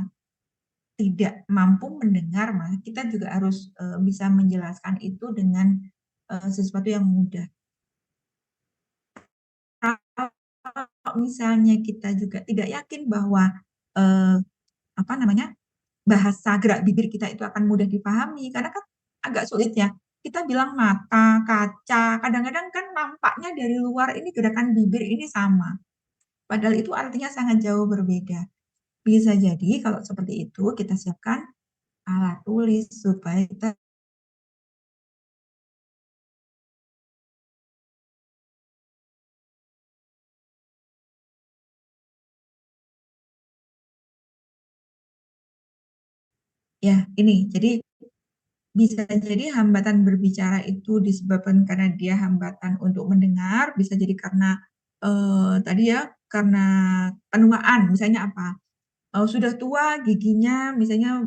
tidak mampu mendengar, maka kita juga harus bisa menjelaskan itu dengan sesuatu yang mudah. Kalau misalnya kita juga tidak yakin bahwa bahasa gerak bibir kita itu akan mudah dipahami, karena kan agak sulit ya. Kita bilang mata, kaca, kadang-kadang kan nampaknya dari luar ini gerakan bibir ini sama. Padahal itu artinya sangat jauh berbeda. Bisa jadi kalau seperti itu kita siapkan alat tulis supaya kita ya ini. Jadi bisa jadi hambatan berbicara itu disebabkan karena dia hambatan untuk mendengar, bisa jadi karena tadi ya karena penuaan, misalnya apa? Sudah tua giginya, misalnya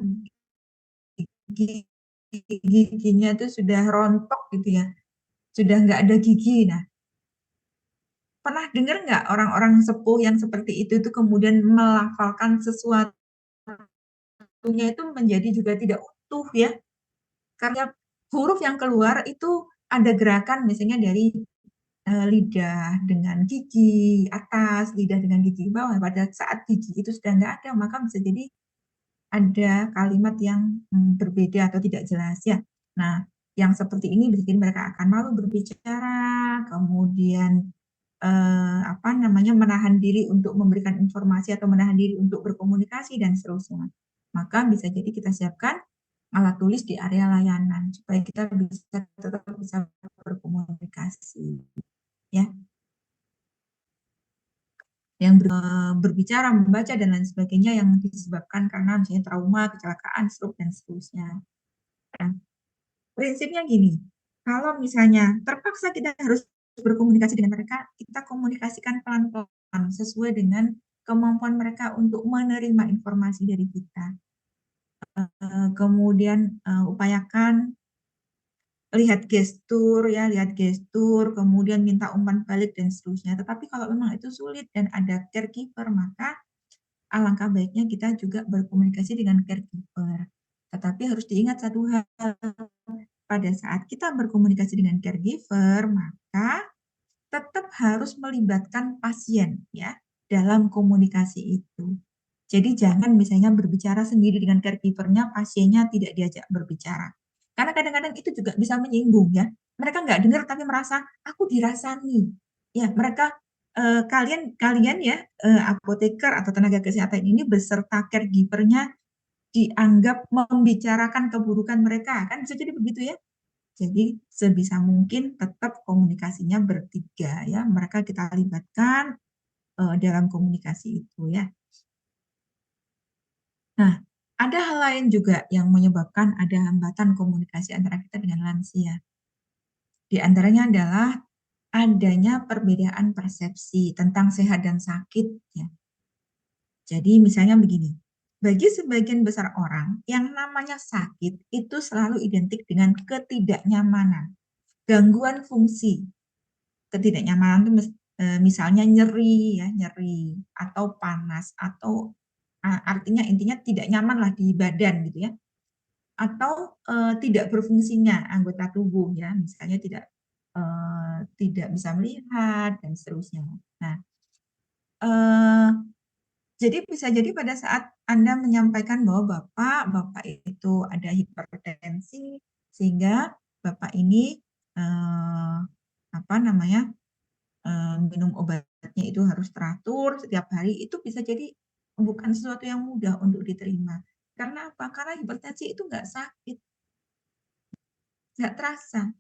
giginya itu sudah rontok gitu ya, sudah nggak ada gigi. Nah, pernah dengar nggak orang-orang sepuh yang seperti itu kemudian melafalkan sesuatunya itu menjadi juga tidak utuh ya, karena huruf yang keluar itu ada gerakan misalnya dari lidah dengan gigi atas, lidah dengan gigi bawah. Pada saat gigi itu sudah nggak ada, maka bisa jadi ada kalimat yang berbeda atau tidak jelas ya. Nah, yang seperti ini bisa jadi mereka akan malu berbicara, kemudian menahan diri untuk memberikan informasi atau menahan diri untuk berkomunikasi dan seterusnya. Maka bisa jadi kita siapkan alat tulis di area layanan supaya kita tetap bisa berkomunikasi. Ya. yang berbicara, membaca dan lain sebagainya yang disebabkan karena misalnya trauma, kecelakaan, stroke dan seterusnya. Nah, prinsipnya gini, kalau misalnya terpaksa kita harus berkomunikasi dengan mereka, kita komunikasikan pelan-pelan sesuai dengan kemampuan mereka untuk menerima informasi dari kita. Kemudian upayakan lihat gestur ya, kemudian minta umpan balik dan seterusnya. Tetapi kalau memang itu sulit dan ada caregiver, maka alangkah baiknya kita juga berkomunikasi dengan caregiver. Tetapi harus diingat satu hal, pada saat kita berkomunikasi dengan caregiver, maka tetap harus melibatkan pasien ya dalam komunikasi itu. Jadi jangan misalnya berbicara sendiri dengan caregivernya, pasiennya tidak diajak berbicara. Karena kadang-kadang itu juga bisa menyinggung ya. Mereka nggak dengar tapi merasa aku dirasani. Ya, mereka kalian ya apoteker atau tenaga kesehatan ini beserta caregivernya dianggap membicarakan keburukan mereka, kan bisa jadi begitu ya. Jadi sebisa mungkin tetap komunikasinya bertiga ya, mereka kita libatkan dalam komunikasi itu ya. Nah, ada hal lain juga yang menyebabkan ada hambatan komunikasi antara kita dengan lansia. Di antaranya adalah adanya perbedaan persepsi tentang sehat dan sakit ya. Jadi misalnya begini, bagi sebagian besar orang yang namanya sakit itu selalu identik dengan ketidaknyamanan, gangguan fungsi. Ketidaknyamanan itu misalnya nyeri ya, nyeri atau panas atau artinya intinya tidak nyaman lah di badan gitu ya. Atau tidak berfungsinya anggota tubuh ya, misalnya tidak bisa melihat dan seterusnya. Nah, jadi bisa jadi pada saat Anda menyampaikan bahwa Bapak itu ada hipertensi sehingga Bapak ini apa namanya minum obatnya itu harus teratur setiap hari, itu bisa jadi bukan sesuatu yang mudah untuk diterima. Karena apa? Karena hipertensi itu nggak sakit, nggak terasa.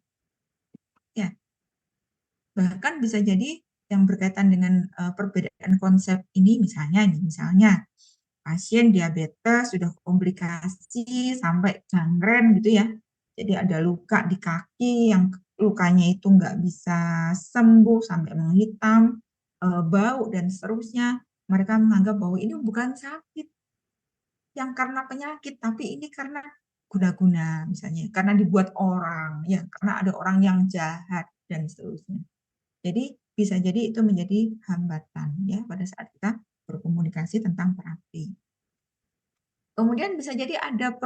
Ya, bahkan bisa jadi yang berkaitan dengan perbedaan konsep ini misalnya pasien diabetes sudah komplikasi sampai gangren gitu ya. Jadi ada luka di kaki yang lukanya itu nggak bisa sembuh sampai menghitam, bau dan seterusnya. Mereka menganggap bahwa ini bukan sakit yang karena penyakit, tapi ini karena guna-guna misalnya, karena dibuat orang, ya karena ada orang yang jahat dan seterusnya. Jadi bisa jadi itu menjadi hambatan ya pada saat kita berkomunikasi tentang terapi. Kemudian bisa jadi ada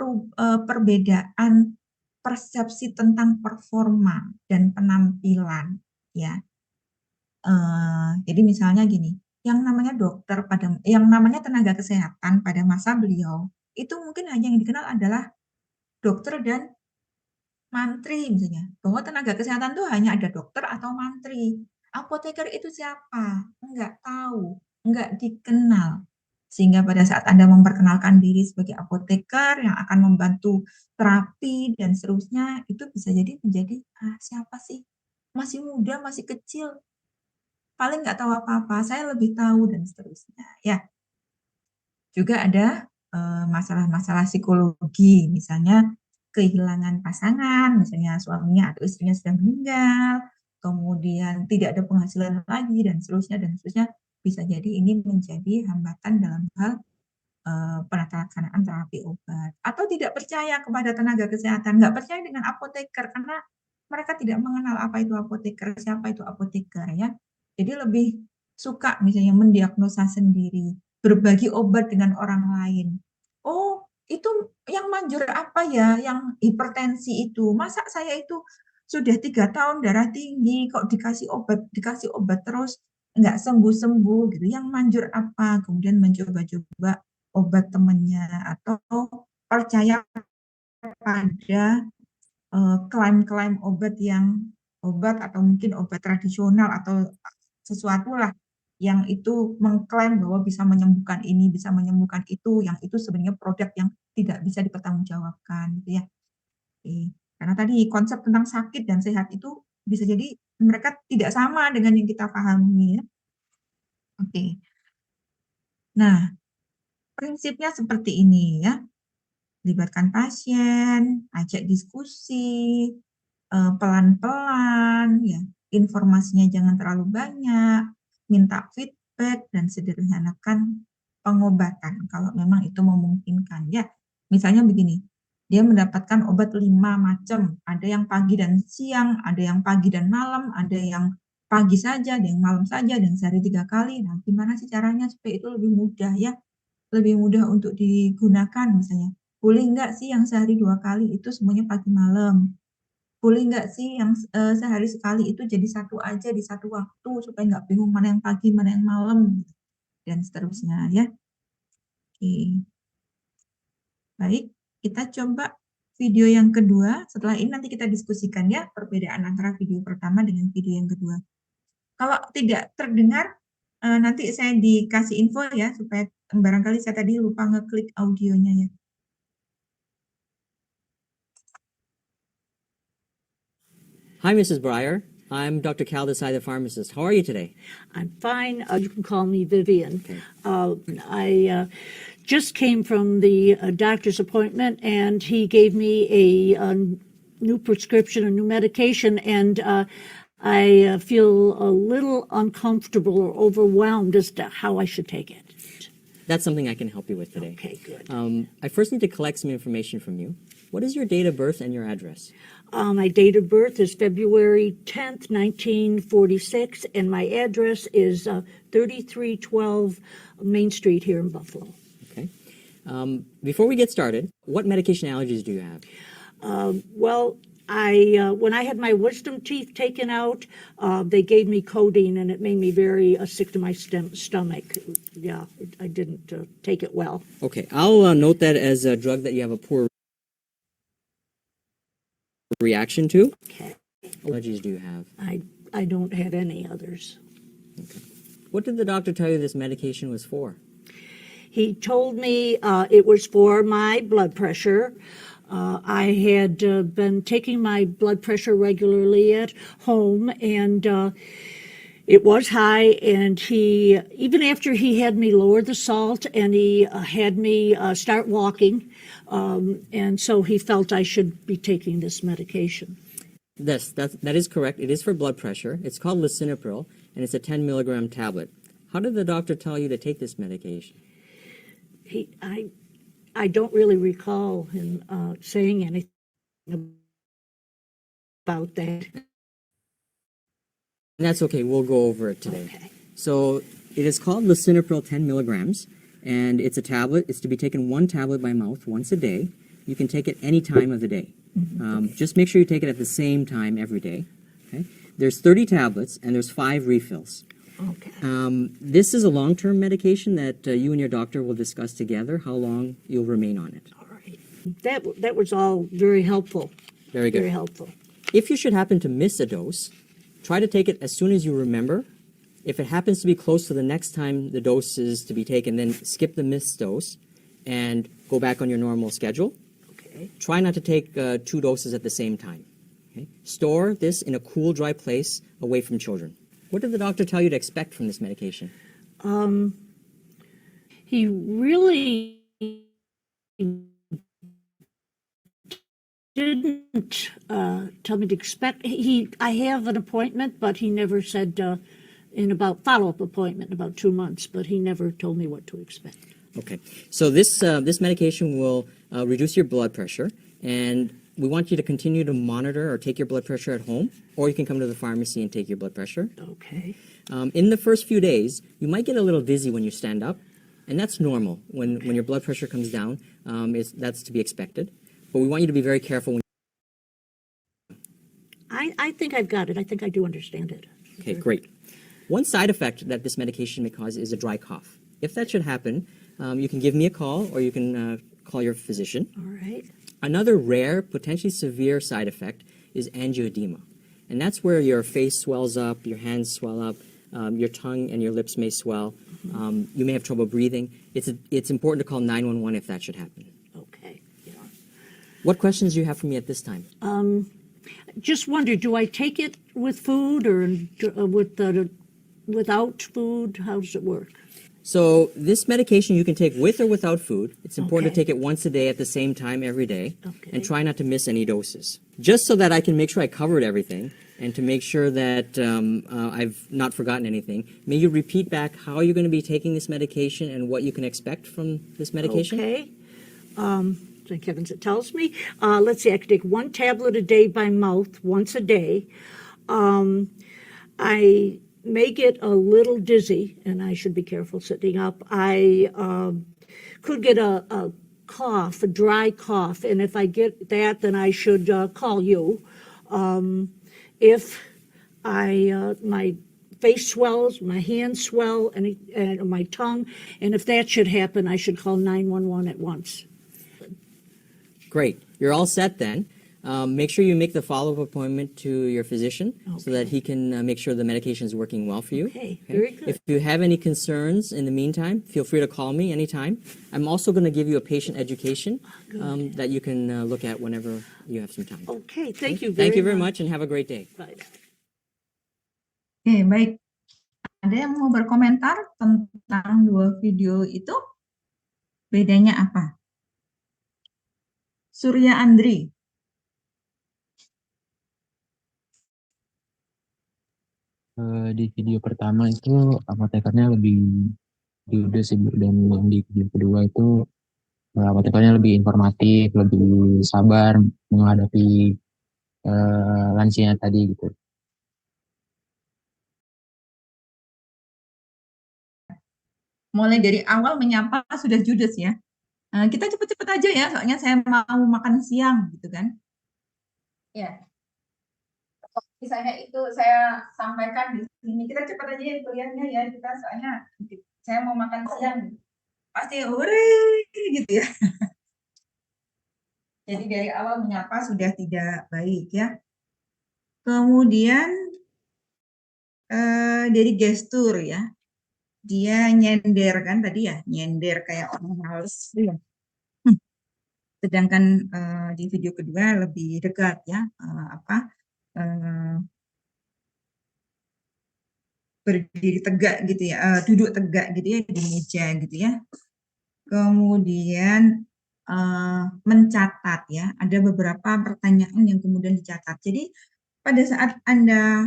perbedaan persepsi tentang performa dan penampilan ya. Jadi misalnya gini, yang namanya tenaga kesehatan pada masa beliau itu mungkin hanya yang dikenal adalah dokter dan mantri misalnya, bahwa tenaga kesehatan itu hanya ada dokter atau mantri. Apoteker itu siapa? Enggak tahu, enggak dikenal. Sehingga pada saat Anda memperkenalkan diri sebagai apoteker yang akan membantu terapi dan seterusnya, itu bisa jadi menjadi, siapa sih? Masih muda, masih kecil, paling nggak tahu apa-apa, saya lebih tahu dan seterusnya. Ya, juga ada masalah-masalah psikologi, misalnya kehilangan pasangan, misalnya suaminya atau istrinya sudah meninggal, kemudian tidak ada penghasilan lagi dan seterusnya, bisa jadi ini menjadi hambatan dalam hal pelaksanaan terapi obat. Atau tidak percaya kepada tenaga kesehatan, nggak percaya dengan apoteker karena mereka tidak mengenal apa itu apoteker, siapa itu apoteker ya. Jadi lebih suka misalnya mendiagnosa sendiri, berbagi obat dengan orang lain. Oh, itu yang manjur apa ya, yang hipertensi itu. Masa saya itu sudah 3 tahun darah tinggi, kok dikasih obat terus nggak sembuh-sembuh gitu. Yang manjur apa? Kemudian mencoba-coba obat temannya atau percaya pada klaim-klaim obat atau mungkin obat tradisional atau sesuatu lah yang itu mengklaim bahwa bisa menyembuhkan ini, bisa menyembuhkan itu, yang itu sebenarnya produk yang tidak bisa dipertanggungjawabkan gitu ya. Oke. Karena tadi konsep tentang sakit dan sehat itu bisa jadi mereka tidak sama dengan yang kita pahami ya. Oke. Nah, prinsipnya seperti ini ya, libatkan pasien, ajak diskusi, pelan-pelan ya, informasinya jangan terlalu banyak, minta feedback dan sederhanakan pengobatan kalau memang itu memungkinkan ya. Misalnya begini, dia mendapatkan obat 5 macam, ada yang pagi dan siang, ada yang pagi dan malam, ada yang pagi saja, ada yang malam saja, dan sehari 3 kali. Nah, gimana sih caranya supaya itu lebih mudah ya, lebih mudah untuk digunakan misalnya. Boleh nggak sih yang sehari 2 kali itu semuanya pagi malam? Boleh nggak sih yang sehari sekali itu jadi satu aja di satu waktu supaya nggak bingung mana yang pagi, mana yang malam, dan seterusnya ya. Oke. Baik, kita coba video yang kedua. Setelah ini nanti kita diskusikan ya perbedaan antara video pertama dengan video yang kedua. Kalau tidak terdengar, nanti saya dikasih info ya supaya barangkali saya tadi lupa ngeklik audionya ya. Hi, Mrs. Breyer. I'm Dr. Cal Desai, the pharmacist. How are you today? I'm fine. You can call me Vivian. Okay. I just came from the doctor's appointment, and he gave me a new prescription, a new medication, and I feel a little uncomfortable or overwhelmed as to how I should take it. That's something I can help you with today. Okay, good. I first need to collect some information from you. What is your date of birth and your address? My date of birth is February 10th, 1946, and my address is 3312 Main Street here in Buffalo. Okay. Before we get started, what medication allergies do you have? Well, when I had my wisdom teeth taken out, they gave me codeine, and it made me very sick to my stomach. Yeah, I didn't take it well. Okay, I'll note that as a drug that you have a poor reaction to. Okay. What allergies do you have? I don't have any others. Okay. What did the doctor tell you this medication was for? He told me it was for my blood pressure. I had been taking my blood pressure regularly at home, and it was high. And he, even after he had me lower the salt and he had me start walking, and so he felt I should be taking this medication. Yes, that is correct. It is for blood pressure. It's called lisinopril, and it's a 10 milligram tablet. How did the doctor tell you to take this medication? I don't really recall him saying anything about that. And that's okay. We'll go over it today. Okay. So it is called lisinopril 10 milligrams, and it's a tablet. It's to be taken 1 tablet by mouth once a day. You can take it any time of the day. Just make sure you take it at the same time every day. Okay? There's 30 tablets, and there's 5 refills. Okay. This is a long-term medication that you and your doctor will discuss together how long you'll remain on it. All right. That was all very helpful. Very good. Very helpful. If you should happen to miss a dose, try to take it as soon as you remember. If it happens to be close to the next time the dose is to be taken, then skip the missed dose and go back on your normal schedule. Okay. Try not to take 2 doses at the same time. Okay? Store this in a cool, dry place away from children. What did the doctor tell you to expect from this medication? He really didn't tell me to expect. I have an appointment, but he never said in about follow-up appointment in about 2 months. But he never told me what to expect. Okay, so this medication will reduce your blood pressure, and we want you to continue to monitor or take your blood pressure at home, or you can come to the pharmacy and take your blood pressure. Okay. In the first few days, you might get a little dizzy when you stand up, and that's normal. When your blood pressure comes down, that's to be expected. But we want you to be very careful when. I think I've got it. I think I do understand it. Okay, great. One side effect that this medication may cause is a dry cough. If that should happen, you can give me a call, or you can call your physician. All right. Another rare, potentially severe side effect is angioedema. And that's where your face swells up, your hands swell up, your tongue and your lips may swell. You may have trouble breathing. It's important to call 911 if that should happen. Okay. Yeah. What questions do you have for me at this time? Just wonder, do I take it with food or without food? How does it work? So this medication you can take with or without food. It's important to Okay. take it once a day at the same time every day, Okay. and try not to miss any doses. Just so that I can make sure I covered everything, and to make sure that I've not forgotten anything. May you repeat back how you're going to be taking this medication and what you can expect from this medication? Okay. Thank heavens it tells me. Let's see, I could take 1 tablet a day by mouth once a day. I may get a little dizzy, and I should be careful sitting up. I could get a cough, a dry cough, and if I get that, then I should call you. If my face swells, my hands swell, and my tongue, and if that should happen, I should call 911 at once. Great. You're all set then. Make sure you make the follow-up appointment to your physician so that he can make sure the medication is working well for you. Okay, very good. If you have any concerns in the meantime, feel free to call me anytime. I'm also going to give you a patient education that you can look at whenever you have some time. Okay, thank you very much. Thank you very much and have a great day. Bye. Oke, baik. Ada yang mau berkomentar tentang dua video itu? Bedanya apa? Surya Andri. Di video pertama itu apotekernya lebih judes sih, Bu. Dan yang di video kedua itu apotekernya lebih informatif, lebih sabar menghadapi lansia tadi gitu. Mulai dari awal menyapa sudah judes ya. Kita cepet-cepet aja ya, soalnya saya mau makan siang gitu kan. Ya. Misalnya itu saya sampaikan di sini, kita cepat aja ya kuliahnya ya, kita soalnya saya mau makan siang. Pasti hore gitu ya. Jadi dari awal menyapa sudah tidak baik ya. Kemudian dari gestur ya. Dia nyender kan tadi ya, nyender kayak orang males ya. Sedangkan di video kedua lebih dekat ya, berdiri tegak gitu ya, duduk tegak gitu ya di meja gitu ya. Kemudian mencatat ya, ada beberapa pertanyaan yang kemudian dicatat. Jadi pada saat Anda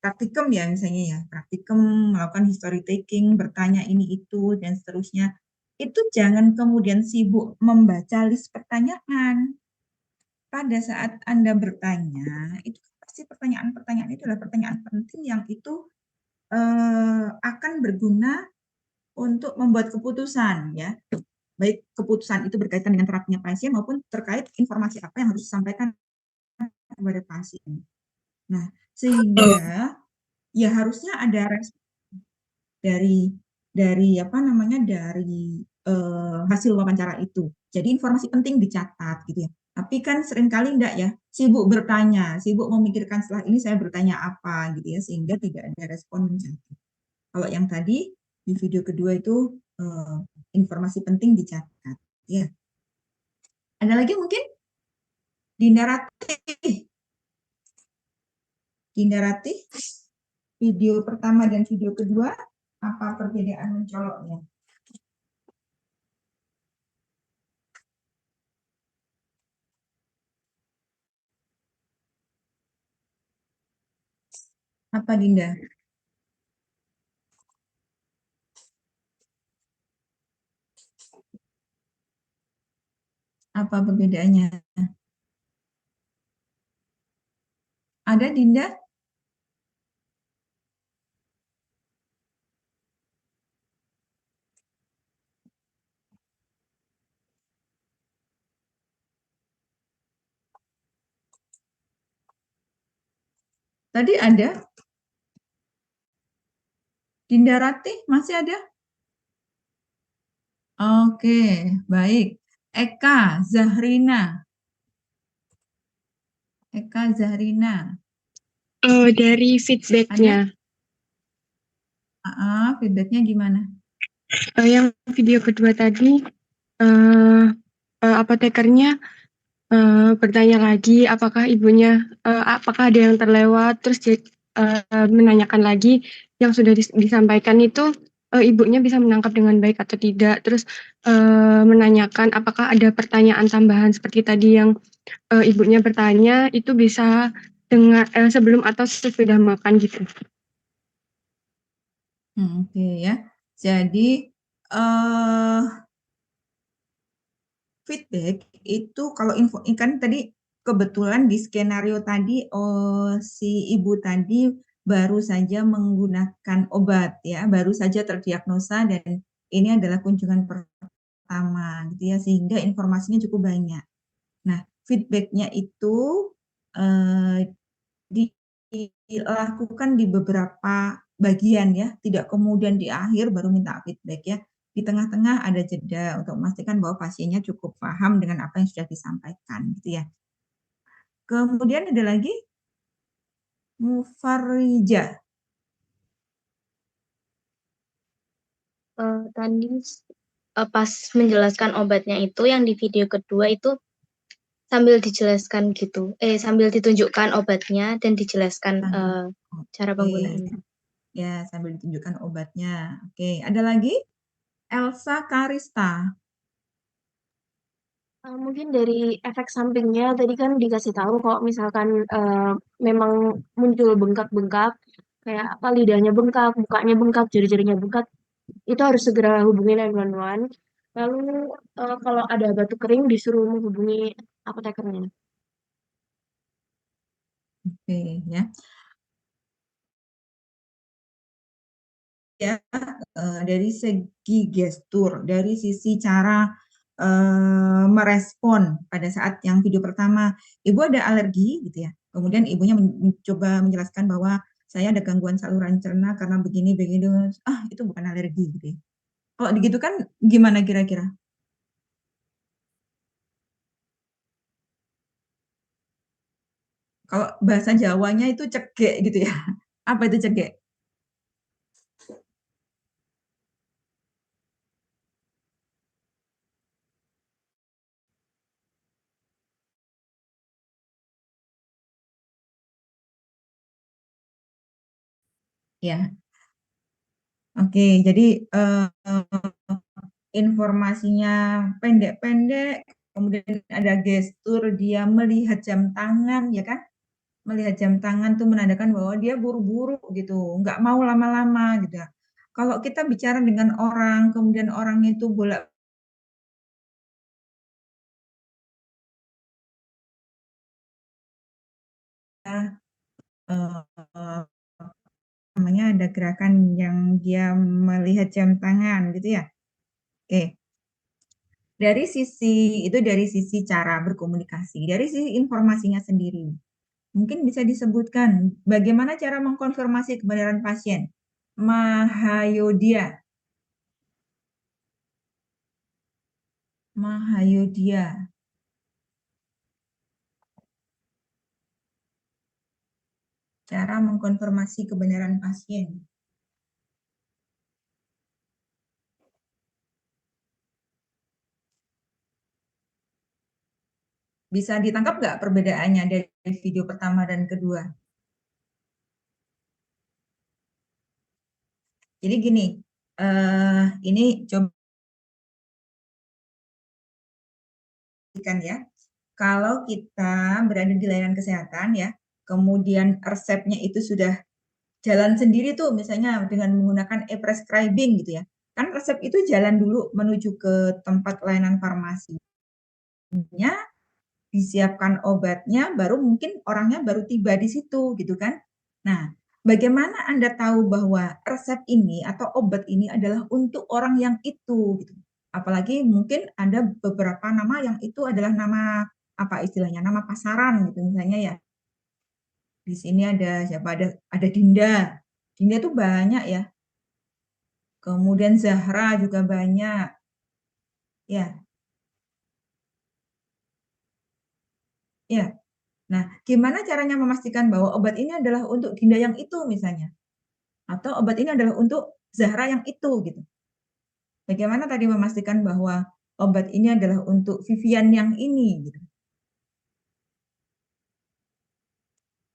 praktikum ya misalnya ya, praktikum melakukan history taking, bertanya ini itu dan seterusnya, itu jangan kemudian sibuk membaca list pertanyaan. Pada saat Anda bertanya, itu pasti pertanyaan-pertanyaan itu adalah pertanyaan penting yang itu akan berguna untuk membuat keputusan ya. Baik keputusan itu berkaitan dengan terapinya pasien maupun terkait informasi apa yang harus disampaikan kepada pasien. Nah, sehingga ya harusnya ada respon dari apa namanya dari hasil wawancara itu. Jadi informasi penting dicatat gitu ya. Tapi kan seringkali enggak ya, sibuk bertanya, sibuk memikirkan setelah ini saya bertanya apa gitu ya, sehingga tidak ada respon mencatat. Kalau yang tadi di video kedua itu informasi penting dicatat ya. Ada lagi mungkin? Dinda Ratih, video pertama dan video kedua, apa perbedaan mencoloknya? Apa Dinda? Apa perbedaannya? Ada Dinda? Tadi ada? Dinda Ratih masih ada? Oke, baik. Eka Zahrina. Dari feedbacknya, Feedbacknya gimana? yang video kedua tadi, apotekernya bertanya lagi apakah ibunya, apakah ada yang terlewat, terus menanyakan lagi yang sudah disampaikan itu ibunya bisa menangkap dengan baik atau tidak. Terus menanyakan apakah ada pertanyaan tambahan seperti tadi yang ibunya bertanya itu bisa dengan sebelum atau sesudah makan gitu. Oke ya. Jadi feedback itu kalau info kan tadi kebetulan di skenario tadi si ibu tadi baru saja menggunakan obat ya, baru saja terdiagnosa dan ini adalah kunjungan pertama gitu ya, sehingga informasinya cukup banyak. Nah, feedbacknya itu dilakukan di beberapa bagian ya, tidak kemudian di akhir baru minta feedback ya. Di tengah-tengah ada jeda untuk memastikan bahwa pasiennya cukup paham dengan apa yang sudah disampaikan gitu ya. Kemudian ada lagi Mufarija. Tadi pas menjelaskan obatnya itu yang di video kedua itu sambil dijelaskan gitu, sambil ditunjukkan obatnya dan dijelaskan cara Oke. penggunaannya. Ya, sambil ditunjukkan obatnya. Oke, ada lagi Elsa Karista. Mungkin dari efek sampingnya tadi kan dikasih tahu kalau misalkan memang muncul bengkak-bengkak, kayak apa lidahnya bengkak, mukanya bengkak, jari-jarinya bengkak, itu harus segera hubungi 911. Lalu kalau ada batuk kering disuruh menghubungi apotekernya. Oke, ya. Ya, dari segi gestur, dari sisi cara merespon pada saat yang video pertama, ibu ada alergi gitu ya. Kemudian ibunya mencoba menjelaskan bahwa saya ada gangguan saluran cerna karena begini begini, itu bukan alergi gitu ya. Kalau begitu kan gimana kira-kira? Kalau bahasa Jawanya itu cegek gitu ya. Apa itu cegek? Ya. Oke, jadi informasinya pendek-pendek, kemudian ada gestur dia melihat jam tangan, ya kan? Melihat jam tangan tuh menandakan bahwa dia buru-buru gitu, nggak mau lama-lama gitu ya. Kalau kita bicara dengan orang, kemudian orangnya itu bolak eh, namanya ada gerakan yang dia melihat jam tangan gitu ya. Oke. Dari sisi cara berkomunikasi, dari sisi informasinya sendiri. Mungkin bisa disebutkan bagaimana cara mengkonfirmasi kebenaran pasien. Mahayodhya. Mahayodhya. Cara mengkonfirmasi kebenaran pasien. Bisa ditangkap nggak perbedaannya dari video pertama dan kedua? Jadi gini, ini coba kan ya. Kalau kita berada di layanan kesehatan ya, kemudian resepnya itu sudah jalan sendiri tuh, misalnya dengan menggunakan e-prescribing gitu ya. Kan resep itu jalan dulu menuju ke tempat layanan farmasinya, disiapkan obatnya, baru mungkin orangnya baru tiba di situ gitu kan. Nah, bagaimana Anda tahu bahwa resep ini atau obat ini adalah untuk orang yang itu gitu. Apalagi mungkin ada beberapa nama yang itu adalah nama apa istilahnya, nama pasaran gitu misalnya ya. Di sini ada siapa? Ada Dinda. Dinda tuh banyak ya. Kemudian Zahra juga banyak. Ya, ya. Nah, gimana caranya memastikan bahwa obat ini adalah untuk Dinda yang itu misalnya? Atau obat ini adalah untuk Zahra yang itu gitu. Bagaimana tadi memastikan bahwa obat ini adalah untuk Vivian yang ini gitu.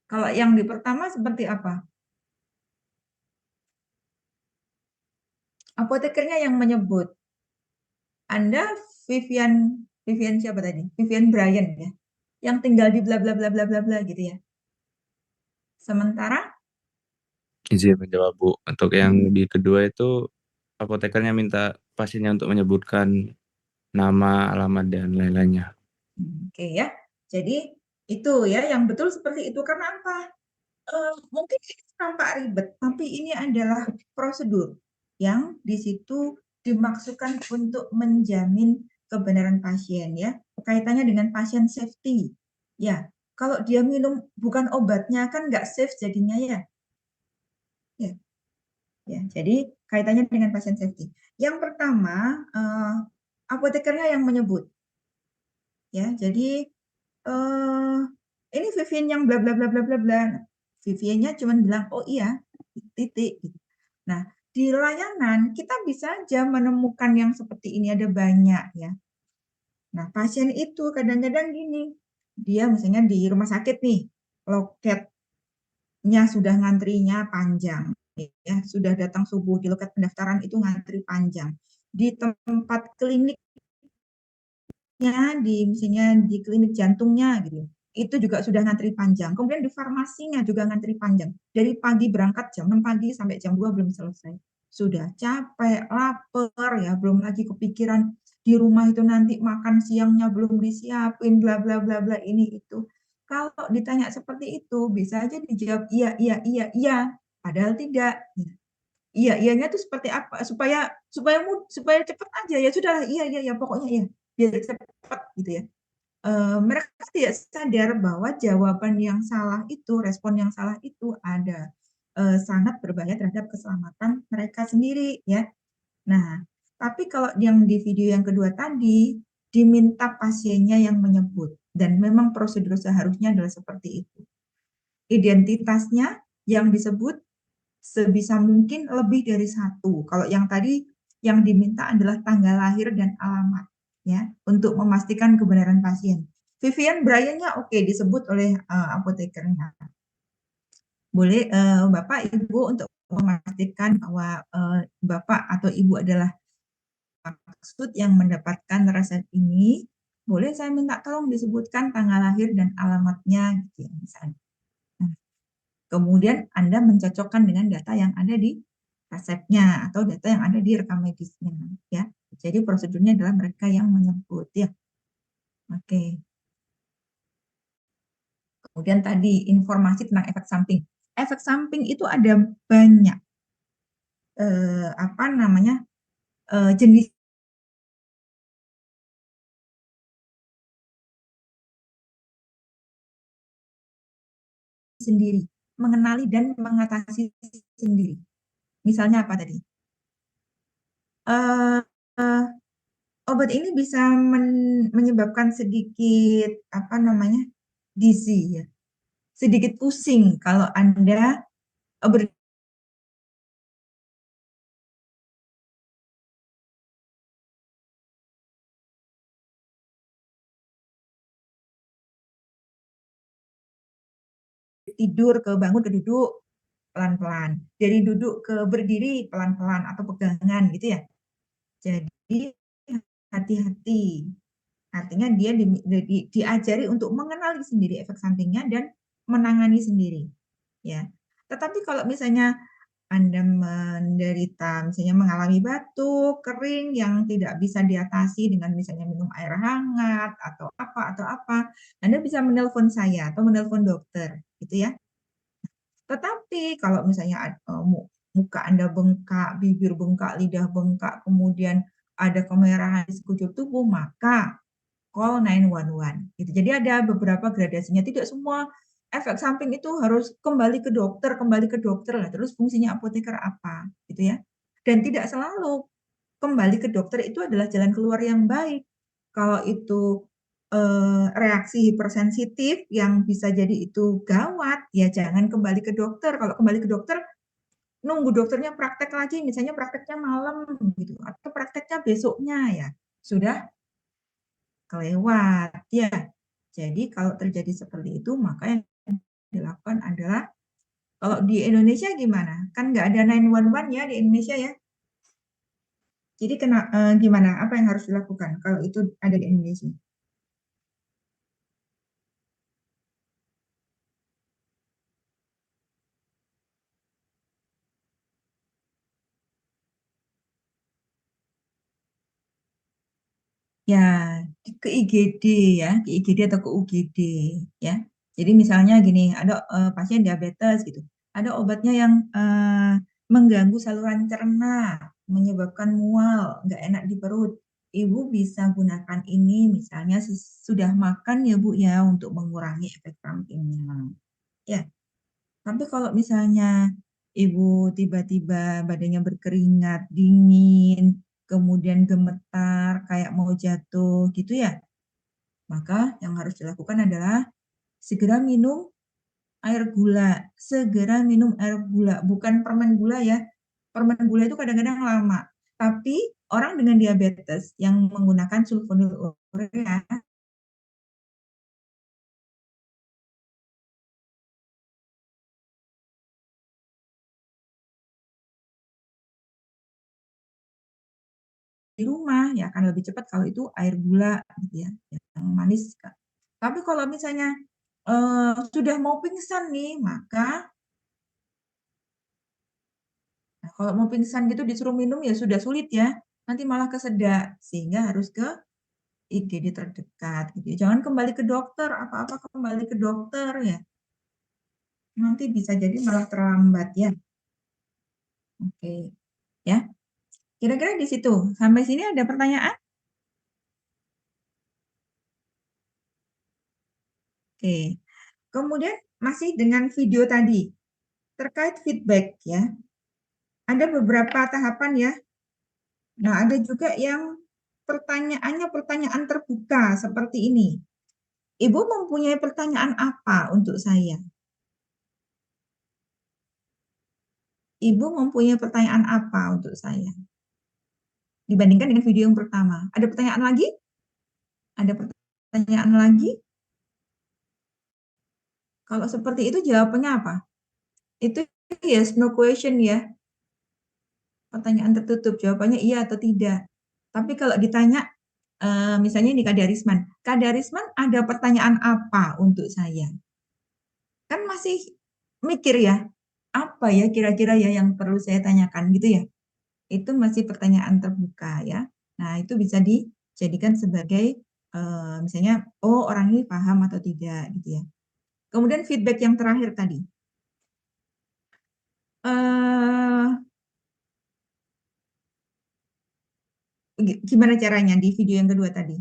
Kalau yang di pertama seperti apa? apotekernya yang menyebut. Anda Vivian siapa tadi? Vivian Bryan ya, yang tinggal di bla bla bla bla bla bla gitu ya. Sementara Izin menjawab Bu, untuk yang di kedua itu apotekernya minta pasiennya untuk menyebutkan nama, alamat, dan lain-lainnya. oke ya. Jadi itu ya yang betul seperti itu. Karena apa? Mungkin ini tampak ribet, tapi ini adalah prosedur yang di situ dimaksudkan untuk menjamin kebenaran pasien ya. Kaitannya dengan pasien safety. Ya, kalau dia minum bukan obatnya kan nggak safe jadinya ya. Ya, ya. Jadi kaitannya dengan pasien safety. Yang pertama, apotekernya yang menyebut. Ya, jadi ini Vivian yang bla bla bla bla bla bla. Viviannya cuma bilang, oh iya, titik. Gitu. Nah, di layanan kita bisa aja menemukan yang seperti ini ada banyak ya. Nah, pasien itu kadang-kadang gini, dia misalnya di rumah sakit nih, loketnya sudah ngantrinya panjang, ya sudah datang subuh di loket pendaftaran itu ngantri panjang. Di tempat kliniknya, misalnya di klinik jantungnya gitu, itu juga sudah ngantri panjang. Kemudian di farmasinya juga ngantri panjang. Dari pagi berangkat jam 6 pagi sampai jam 2 belum selesai. Sudah capek, lapar ya, belum lagi kepikiran di rumah itu nanti makan siangnya belum disiapin, bla bla bla bla ini itu. Kalau ditanya seperti itu, bisa aja dijawab iya, iya, iya, iya, padahal tidak. Iya, iyanya tuh seperti apa? Supaya cepat aja ya sudah, iya, iya, iya, pokoknya iya, biar cepat gitu ya. Mereka tidak sadar bahwa jawaban yang salah itu, respon yang salah itu ada sangat berbahaya terhadap keselamatan mereka sendiri ya. Nah, tapi kalau yang di video yang kedua tadi diminta pasiennya yang menyebut dan memang prosedur seharusnya adalah seperti itu. Identitasnya yang disebut sebisa mungkin lebih dari satu. Kalau yang tadi yang diminta adalah tanggal lahir dan alamat ya untuk memastikan kebenaran pasien. Vivian Bryan-nya oke disebut oleh apotekernya. Boleh Bapak Ibu untuk memastikan bahwa Bapak atau Ibu adalah maksud yang mendapatkan resep ini, boleh saya minta tolong disebutkan tanggal lahir dan alamatnya gitu ya misalnya. Nah, kemudian Anda mencocokkan dengan data yang ada di resepnya atau data yang ada di rekam medisnya ya. Jadi prosedurnya adalah mereka yang menyebut ya. Oke. Kemudian tadi informasi tentang efek samping. Efek samping itu ada banyak apa namanya jenis sendiri, mengenali dan mengatasi sendiri. Misalnya apa tadi? Obat ini bisa menyebabkan sedikit apa namanya dizzy ya, sedikit pusing kalau Anda tidur ke bangun ke duduk pelan-pelan, dari duduk ke berdiri pelan-pelan atau pegangan gitu ya. Jadi hati-hati. Artinya dia diajari untuk mengenali sendiri efek sampingnya dan menangani sendiri. Ya. Tetapi kalau misalnya Anda menderita, misalnya mengalami batuk, kering yang tidak bisa diatasi dengan misalnya minum air hangat atau apa, Anda bisa menelpon saya atau menelpon dokter, gitu ya. Tetapi kalau misalnya muka Anda bengkak, bibir bengkak, lidah bengkak, kemudian ada kemerahan di sekujur tubuh, maka call 911. Gitu. Jadi ada beberapa gradasinya. Tidak semua efek samping itu harus kembali ke dokter lah. Terus fungsinya apoteker apa, gitu ya? Dan tidak selalu kembali ke dokter itu adalah jalan keluar yang baik. Kalau itu reaksi hipersensitif yang bisa jadi itu gawat, ya jangan kembali ke dokter. Kalau kembali ke dokter, nunggu dokternya praktek lagi, misalnya prakteknya malam gitu, atau prakteknya besoknya ya sudah kelewat ya. Jadi kalau terjadi seperti itu, maka yang dilakukan adalah kalau di Indonesia gimana? Kan nggak ada 911 ya di Indonesia ya. Jadi gimana? Apa yang harus dilakukan kalau itu ada di Indonesia? Ya, ke IGD ya, ke IGD atau ke UGD ya. Jadi misalnya gini, ada pasien diabetes gitu, ada obatnya yang mengganggu saluran cerna, menyebabkan mual, nggak enak di perut. Ibu bisa gunakan ini misalnya sudah makan ya Bu ya untuk mengurangi efek sampingnya. Ya, tapi kalau misalnya ibu tiba-tiba badannya berkeringat, dingin, kemudian gemetar, kayak mau jatuh gitu ya, maka yang harus dilakukan adalah segera minum air gula. Segera minum air gula, bukan permen gula ya. Permen gula itu kadang-kadang lama. Tapi orang dengan diabetes yang menggunakan sulfonylurea di rumah ya akan lebih cepat kalau itu air gula gitu ya, yang manis. Tapi kalau misalnya sudah mau pingsan nih, maka kalau mau pingsan gitu disuruh minum ya sudah sulit ya, nanti malah kesedak sehingga harus ke IGD terdekat gitu ya. Jangan kembali ke dokter, apa-apa kembali ke dokter ya. Nanti bisa jadi malah terlambat ya. Oke. Ya. Kira-kira di situ. Sampai sini ada pertanyaan? Oke. Kemudian masih dengan video tadi terkait feedback ya. Ada beberapa tahapan ya. Nah, ada juga yang pertanyaannya pertanyaan terbuka seperti ini. Ibu mempunyai pertanyaan apa untuk saya? Ibu mempunyai pertanyaan apa untuk saya? Dibandingkan dengan video yang pertama. Ada pertanyaan lagi? Ada pertanyaan lagi? Kalau seperti itu jawabannya apa? Itu yes, no question ya. Pertanyaan tertutup, jawabannya iya atau tidak. Tapi kalau ditanya, misalnya ini Kak Darisman ada pertanyaan apa untuk saya? Kan masih mikir ya, apa ya kira-kira ya yang perlu saya tanyakan gitu ya. Itu masih pertanyaan terbuka ya. Nah, itu bisa dijadikan sebagai misalnya, oh orang ini paham atau tidak gitu ya. Kemudian feedback yang terakhir tadi. Gimana caranya di video yang kedua tadi?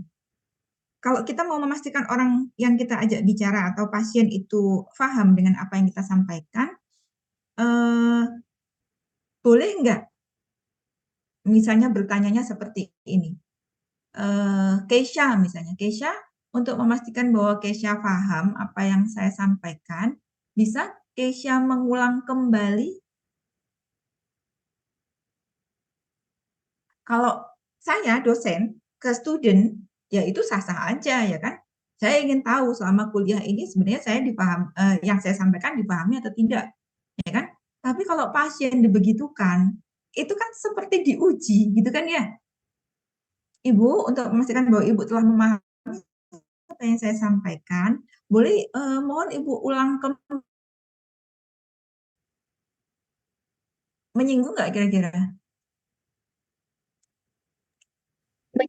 Kalau kita mau memastikan orang yang kita ajak bicara atau pasien itu paham dengan apa yang kita sampaikan, boleh nggak misalnya bertanyanya seperti ini, Keisha misalnya, Keisha untuk memastikan bahwa Keisha paham apa yang saya sampaikan, bisa Keisha mengulang kembali? Kalau saya dosen ke student, ya itu sah-sah aja ya kan. Saya ingin tahu selama kuliah ini sebenarnya saya yang saya sampaikan dipahami atau tidak, ya kan. Tapi kalau pasien dibegitukan, itu kan seperti diuji gitu kan ya. Ibu untuk memastikan bahwa Ibu telah memahami apa yang saya sampaikan, boleh mohon Ibu ulang menyinggung nggak kira-kira?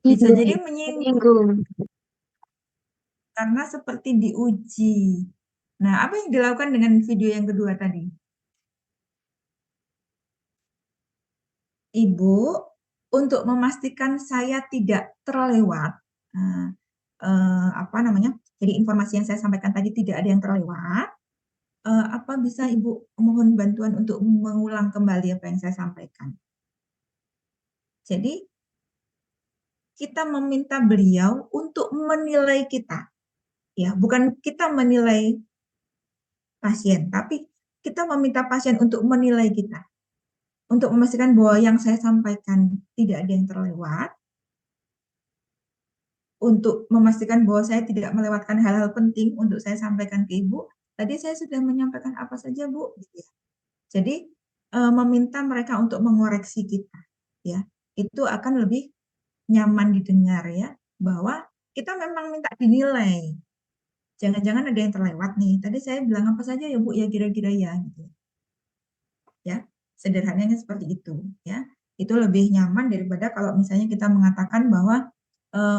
Bisa jadi menyinggung. Karena seperti diuji. Nah, apa yang dilakukan dengan video yang kedua tadi? Ibu, untuk memastikan saya tidak terlewat, jadi informasi yang saya sampaikan tadi tidak ada yang terlewat, apa bisa Ibu mohon bantuan untuk mengulang kembali apa yang saya sampaikan? Jadi, kita meminta beliau untuk menilai kita, ya, bukan kita menilai pasien, tapi kita meminta pasien untuk menilai kita. Untuk memastikan bahwa yang saya sampaikan tidak ada yang terlewat, untuk memastikan bahwa saya tidak melewatkan hal-hal penting untuk saya sampaikan ke Ibu, tadi saya sudah menyampaikan apa saja, Bu, gitu ya. Jadi, meminta mereka untuk mengoreksi kita, ya. itu akan lebih nyaman didengar ya, bahwa kita memang minta dinilai. Jangan-jangan ada yang terlewat nih. Tadi saya bilang apa saja ya Bu ya kira-kira ya gitu. Ya, sederhananya seperti itu ya. Itu lebih nyaman daripada kalau misalnya kita mengatakan bahwa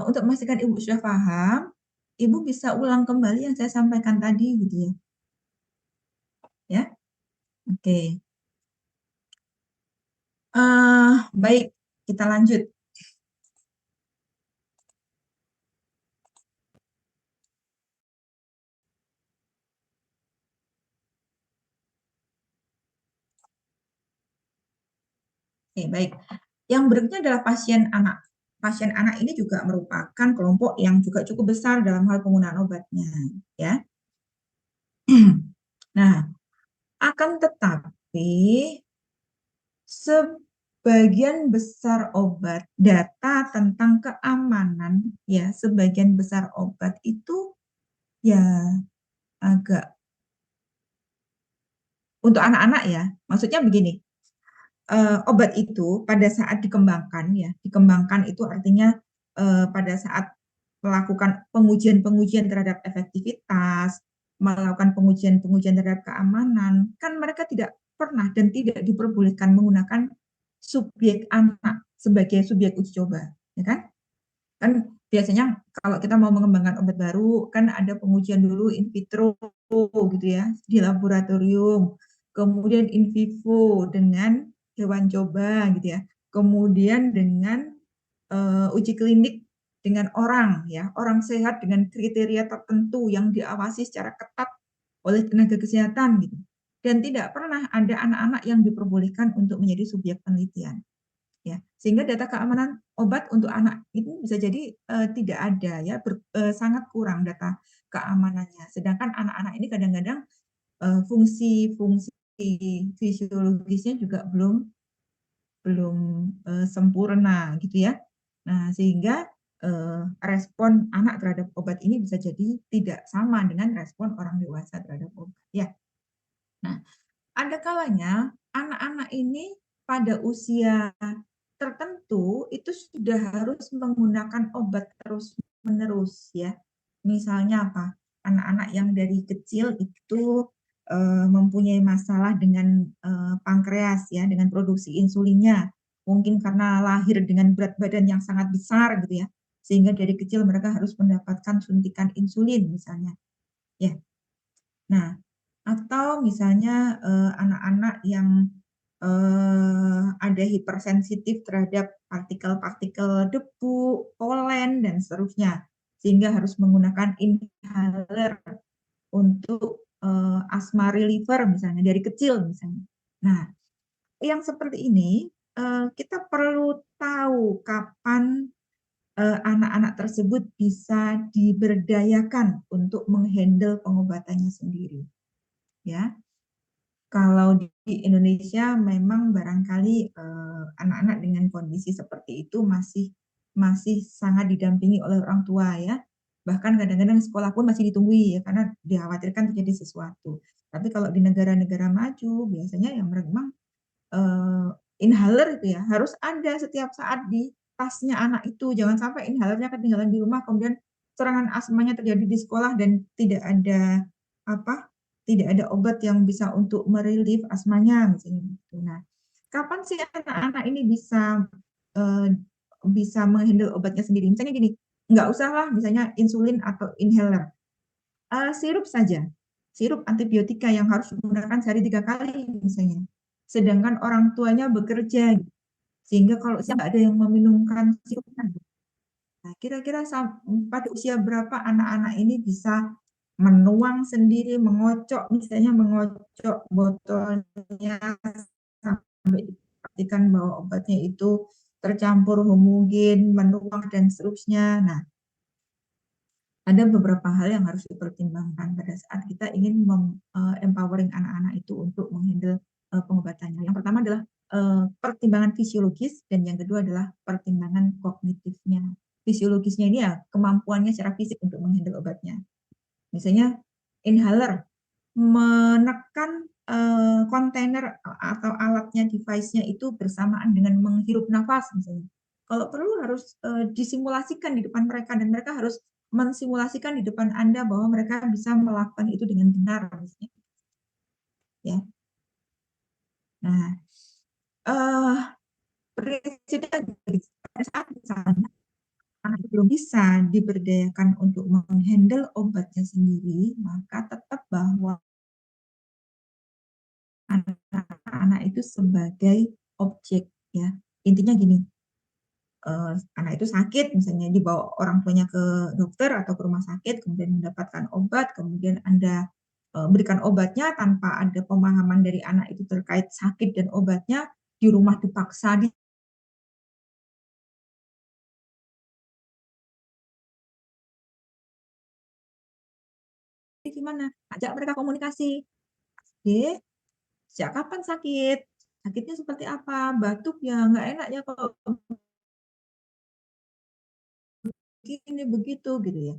untuk memastikan Ibu sudah paham, Ibu bisa ulang kembali yang saya sampaikan tadi gitu ya. Ya. Oke. Baik, kita lanjut. Oke, baik. Yang berikutnya adalah pasien anak. Pasien anak ini juga merupakan kelompok yang juga cukup besar dalam hal penggunaan obatnya, ya. Nah, akan tetapi sebagian besar obat, data tentang keamanan, ya, sebagian besar obat itu ya agak untuk anak-anak ya. Maksudnya begini, obat itu pada saat dikembangkan ya, dikembangkan itu artinya pada saat melakukan pengujian-pengujian terhadap efektivitas, melakukan pengujian-pengujian terhadap keamanan, kan mereka tidak pernah dan tidak diperbolehkan menggunakan subjek anak sebagai subjek uji coba, ya kan? Kan biasanya kalau kita mau mengembangkan obat baru, kan ada pengujian dulu in vitro gitu ya, di laboratorium, kemudian in vivo dengan hewan coba gitu ya, kemudian dengan uji klinik dengan orang ya, orang sehat dengan kriteria tertentu yang diawasi secara ketat oleh tenaga kesehatan gitu. Dan tidak pernah ada anak-anak yang diperbolehkan untuk menjadi subjek penelitian. Ya, sehingga data keamanan obat untuk anak itu bisa jadi tidak ada ya, sangat kurang data keamanannya. Sedangkan anak-anak ini kadang-kadang fungsi-fungsi fisiologisnya juga belum sempurna gitu ya. Nah, sehingga respon anak terhadap obat ini bisa jadi tidak sama dengan respon orang dewasa terhadap obat ya. Nah, ada kalanya anak-anak ini pada usia tertentu itu sudah harus menggunakan obat terus-menerus ya. Misalnya apa? Anak-anak yang dari kecil itu mempunyai masalah dengan pankreas ya, dengan produksi insulinnya. Mungkin karena lahir dengan berat badan yang sangat besar gitu ya, sehingga dari kecil mereka harus mendapatkan suntikan insulin misalnya. Ya. Nah, atau misalnya anak-anak yang ada hipersensitif terhadap partikel-partikel debu, polen, dan seterusnya. Sehingga harus menggunakan inhaler untuk asma reliever misalnya, dari kecil misalnya. Nah, yang seperti ini kita perlu tahu kapan anak-anak tersebut bisa diberdayakan untuk menghandle pengobatannya sendiri. Ya, kalau di Indonesia memang barangkali anak-anak dengan kondisi seperti itu masih sangat didampingi oleh orang tua ya. Bahkan kadang-kadang sekolah pun masih ditunggui ya, karena dikhawatirkan terjadi sesuatu. Tapi kalau di negara-negara maju biasanya yang memang inhaler itu ya harus ada setiap saat di tasnya anak itu. Jangan sampai inhalernya ketinggalan di rumah, kemudian serangan asmanya terjadi di sekolah dan tidak ada obat yang bisa untuk merelief asmanya misalnya gitu. Nah, kapan sih anak-anak ini bisa menghandle obatnya sendiri? Misalnya gini, nggak usahlah misalnya insulin atau inhaler, sirup saja, sirup antibiotika yang harus digunakan sehari 3 kali misalnya. Sedangkan orang tuanya bekerja, sehingga kalau nggak ada yang meminumkan sirupnya. Nah, kira-kira pada usia berapa anak-anak ini bisa menuang sendiri, misalnya mengocok botolnya sampai dipastikan bahwa obatnya itu tercampur homogen, menuang, dan seterusnya. Nah, ada beberapa hal yang harus dipertimbangkan pada saat kita ingin empowering anak-anak itu untuk menghandle pengobatannya. Yang pertama adalah pertimbangan fisiologis, dan yang kedua adalah pertimbangan kognitifnya. Fisiologisnya ini ya kemampuannya secara fisik untuk menghandle obatnya. Misalnya inhaler, menekan kontainer atau alatnya, device-nya itu bersamaan dengan menghirup nafas misalnya. Kalau perlu harus disimulasikan di depan mereka dan mereka harus mensimulasikan di depan Anda bahwa mereka bisa melakukan itu dengan benar misalnya. Ya. Nah, presiden pada saat misalnya anak belum bisa diberdayakan untuk menghandle obatnya sendiri, maka tetap bahwa anak itu sebagai objek ya. Intinya gini, anak itu sakit misalnya dibawa orang tuanya ke dokter atau ke rumah sakit kemudian mendapatkan obat, kemudian Anda berikan obatnya tanpa ada pemahaman dari anak itu terkait sakit dan obatnya, di rumah dipaksa gimana? Ajak mereka komunikasi. Dek, sejak kapan sakit? Sakitnya seperti apa? Batuk ya, nggak enak ya kalau begini begitu gitu ya.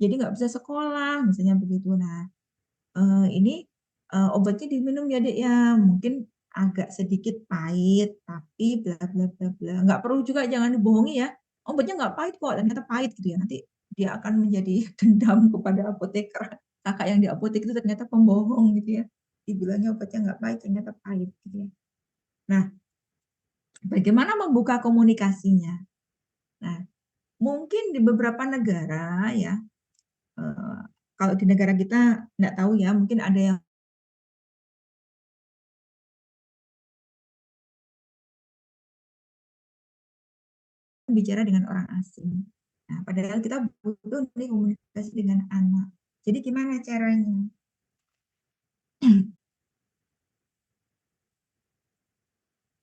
Jadi nggak bisa sekolah misalnya begitu. Nah, ini obatnya diminum ya dek ya, mungkin agak sedikit pahit tapi bla bla bla bla. Nggak perlu juga, jangan dibohongi ya. Obatnya nggak pahit kok, ternyata pahit gitu ya. Nanti dia akan menjadi dendam kepada apoteker. Kakak yang di apotek itu ternyata pembohong gitu ya. Dibilangnya obatnya nggak pahit, ternyata pahit gitu ya. Nah, bagaimana membuka komunikasinya? Nah, mungkin di beberapa negara ya, kalau di negara kita nggak tahu ya, mungkin ada yang bicara dengan orang asing. Nah, padahal kita butuh nih komunikasi dengan anak. Jadi gimana caranya?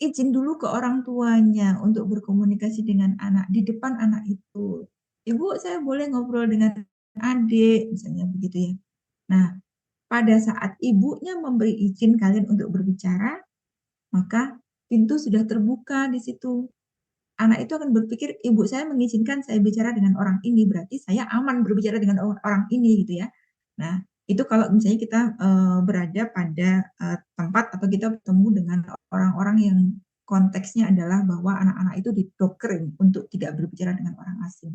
Izin dulu ke orang tuanya untuk berkomunikasi dengan anak di depan anak itu. Ibu, saya boleh ngobrol dengan adik, misalnya begitu ya. Nah, pada saat ibunya memberi izin kalian untuk berbicara, maka pintu sudah terbuka di situ. Anak itu akan berpikir, ibu saya mengizinkan saya bicara dengan orang ini, berarti saya aman berbicara dengan orang ini gitu ya. Nah, itu kalau misalnya kita berada pada tempat atau kita bertemu dengan orang-orang yang konteksnya adalah bahwa anak-anak itu didoktrin untuk tidak berbicara dengan orang asing.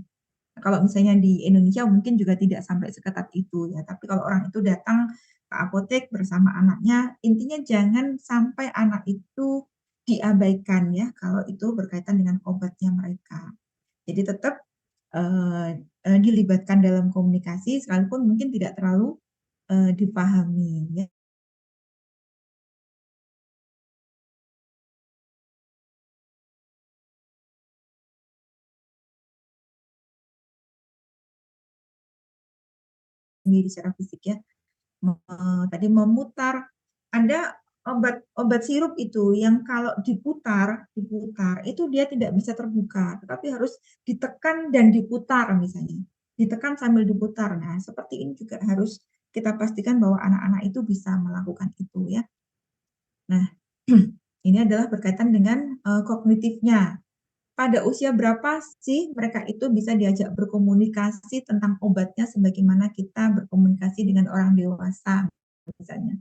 Nah, kalau misalnya di Indonesia mungkin juga tidak sampai seketat itu ya, tapi kalau orang itu datang ke apotek bersama anaknya, intinya jangan sampai anak itu diabaikan ya kalau itu berkaitan dengan obatnya mereka. Jadi tetap dilibatkan dalam komunikasi sekalipun mungkin tidak terlalu dipahami ya. Secara fisik ya, tadi memutar. Ada obat sirup itu yang kalau diputar itu dia tidak bisa terbuka, tetapi harus ditekan dan diputar misalnya. Ditekan sambil diputar. Nah, seperti ini juga harus kita pastikan bahwa anak-anak itu bisa melakukan itu ya. Nah, ini adalah berkaitan dengan kognitifnya. Pada usia berapa sih mereka itu bisa diajak berkomunikasi tentang obatnya sebagaimana kita berkomunikasi dengan orang dewasa misalnya.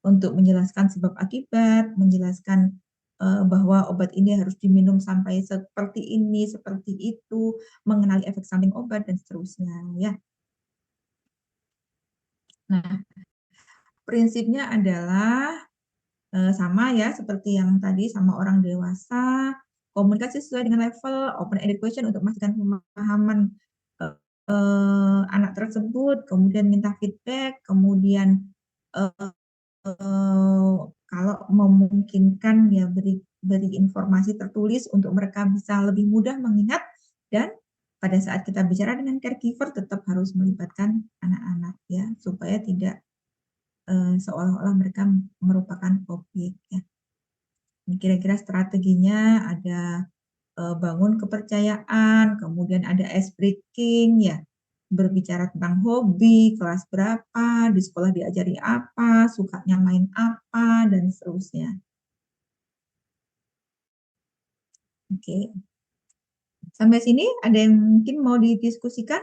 Untuk menjelaskan sebab akibat, menjelaskan bahwa obat ini harus diminum sampai seperti ini, seperti itu, mengenali efek samping obat dan seterusnya ya. Nah, prinsipnya adalah sama ya seperti yang tadi sama orang dewasa, komunikasi sesuai dengan level, open-ended question untuk memastikan pemahaman anak tersebut, kemudian minta feedback, kemudian kalau memungkinkan ya beri informasi tertulis untuk mereka bisa lebih mudah mengingat, dan pada saat kita bicara dengan caregiver tetap harus melibatkan anak-anak ya supaya tidak seolah-olah mereka merupakan objek ya. Kira-kira strateginya ada bangun kepercayaan, kemudian ada ice breaking ya, berbicara tentang hobi, kelas berapa, di sekolah diajari apa, sukanya main apa, dan seterusnya. Oke. Sampai sini ada yang mungkin mau didiskusikan?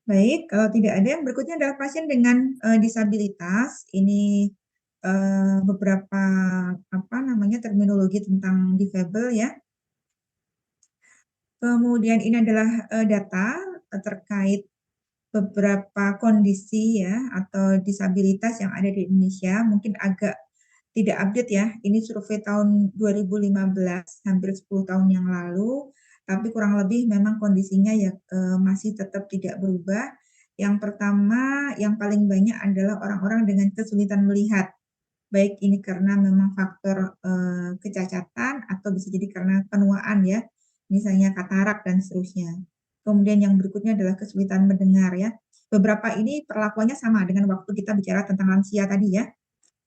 Baik, kalau tidak ada, yang berikutnya adalah pasien dengan disabilitas. Ini beberapa terminologi tentang difabel ya. Kemudian ini adalah data terkait beberapa kondisi ya atau disabilitas yang ada di Indonesia. Mungkin agak tidak update ya. Ini survei tahun 2015, hampir 10 tahun yang lalu. Tapi kurang lebih memang kondisinya ya masih tetap tidak berubah. Yang pertama, yang paling banyak adalah orang-orang dengan kesulitan melihat. Baik ini karena memang faktor kecacatan atau bisa jadi karena penuaan ya, misalnya katarak dan seterusnya. Kemudian yang berikutnya adalah kesulitan mendengar ya. Beberapa ini perlakuannya sama dengan waktu kita bicara tentang lansia tadi ya.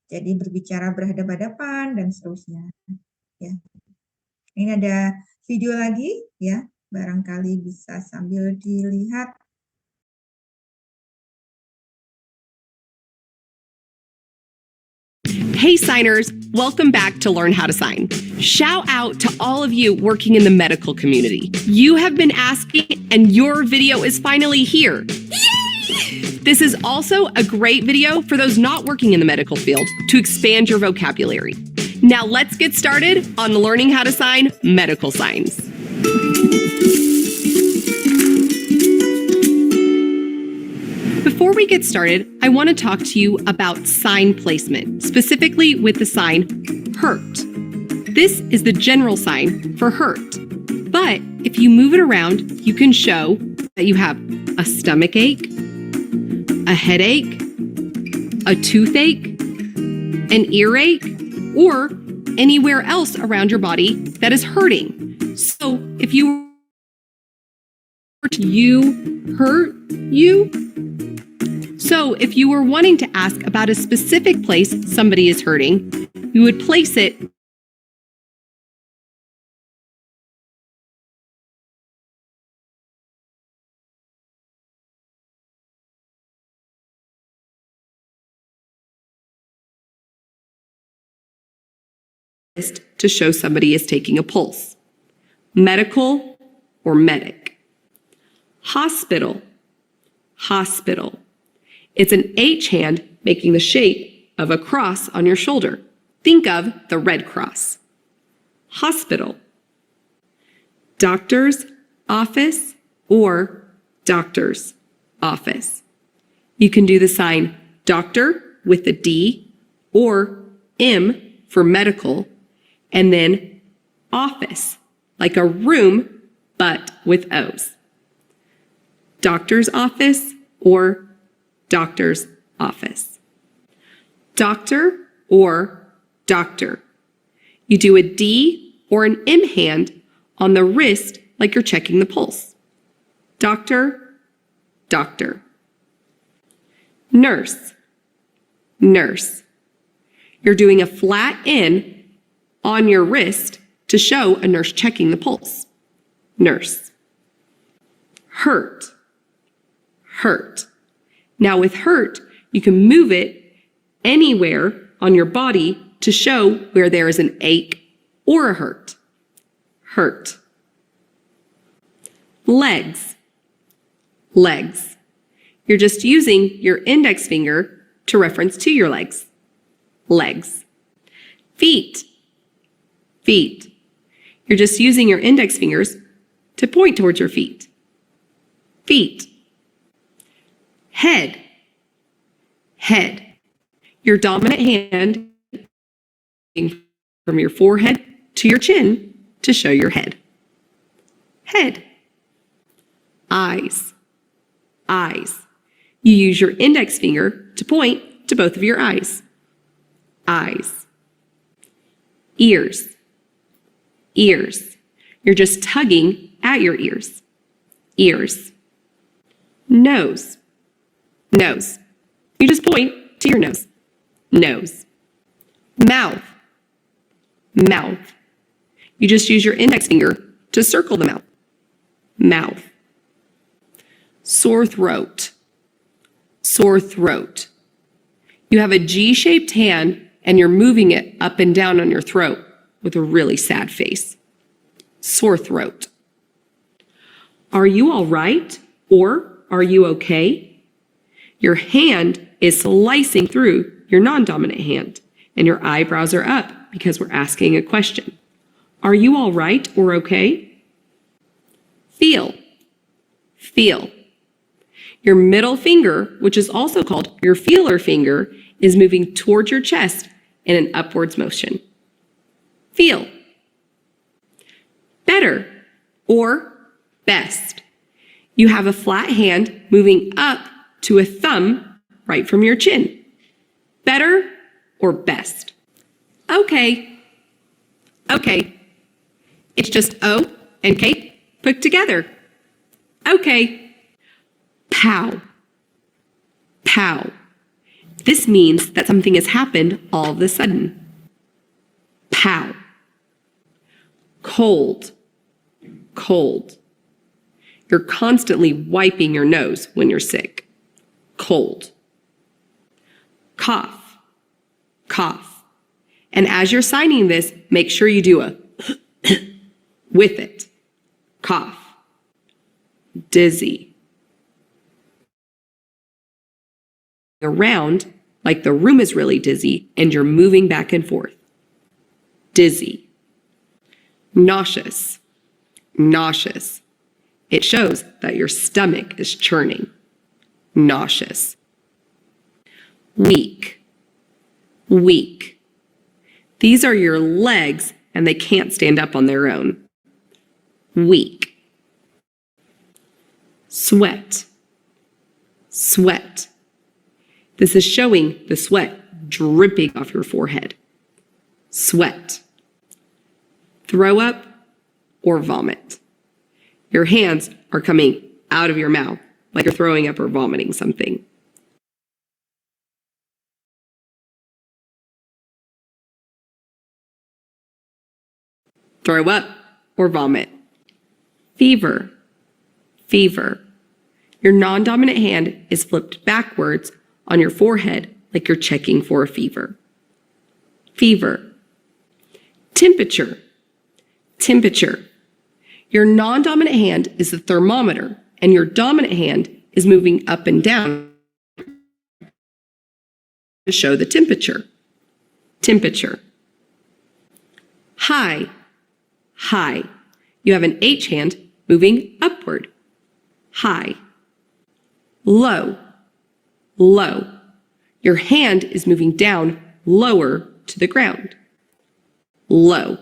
Jadi berbicara berhadapan-hadapan dan seterusnya. Ya. Ini ada video lagi ya, barangkali bisa sambil dilihat. Hey signers, welcome back to Learn How to Sign. Shout out to all of you working in the medical community. You have been asking and your video is finally here. Yay! This is also a great video for those not working in the medical field to expand your vocabulary. Now let's get started on learning how to sign medical signs. Before we get started, I want to talk to you about sign placement, specifically with the sign hurt. This is the general sign for hurt. But if you move it around, you can show that you have a stomach ache, a headache, a toothache, an earache, or anywhere else around your body that is hurting. So if you hurt you. So if you were wanting to ask about a specific place somebody is hurting, you would place it to show somebody is taking a pulse. Medical or medic. Hospital, hospital. It's an H hand making the shape of a cross on your shoulder. Think of the Red Cross. Hospital. Doctor's office or doctor's office. You can do the sign doctor with the D or M for medical, and then office, like a room, but with O's. Doctor's office or doctor's office. Doctor or doctor. You do a D or an M hand on the wrist like you're checking the pulse. Doctor, doctor. Nurse, nurse. You're doing a flat N on your wrist to show a nurse checking the pulse. Nurse. Hurt, hurt. Now with hurt, you can move it anywhere on your body to show where there is an ache or a hurt. Hurt. Legs, legs. You're just using your index finger to reference to your legs. Legs. Feet, feet. You're just using your index fingers to point towards your feet. Feet. Head, head. Your dominant hand from your forehead to your chin to show your head. Head. Eyes, eyes. You use your index finger to point to both of your eyes. Eyes. Ears, ears. You're just tugging at your ears. Ears. Nose, nose. You just point to your nose. Nose. Mouth, mouth. You just use your index finger to circle the mouth. Mouth. Sore throat, sore throat. You have a G-shaped hand and you're moving it up and down on your throat with a really sad face. Sore throat. Are you all right? Or are you okay? Your hand is slicing through your non-dominant hand, and your eyebrows are up because we're asking a question. Are you all right or okay? Feel. Feel. Your middle finger, which is also called your feeler finger, is moving towards your chest in an upwards motion. Feel. Better or best. You have a flat hand moving up to a thumb right from your chin. Better or best? Okay. Okay. It's just O and K put together. Okay. Pow. Pow. This means that something has happened all of a sudden. Pow. Cold. Cold. You're constantly wiping your nose when you're sick. Cold. Cough. Cough. And as you're signing this, make sure you do a with it. Cough. Dizzy. Around like the room is really dizzy and you're moving back and forth. Dizzy. Nauseous. Nauseous. It shows that your stomach is churning. Nauseous. Weak. Weak. These are your legs and they can't stand up on their own. Weak. Sweat. Sweat. This is showing the sweat dripping off your forehead. Sweat. Throw up or vomit. Your hands are coming out of your mouth like you're throwing up or vomiting something. Throw up or vomit. Fever. Fever. Your non-dominant hand is flipped backwards on your forehead like you're checking for a fever. Fever. Temperature. Temperature. Your non-dominant hand is the thermometer and your dominant hand is moving up and down to show the temperature. Temperature. High. High. You have an H hand moving upward. High. Low. Low. Your hand is moving down lower to the ground. Low.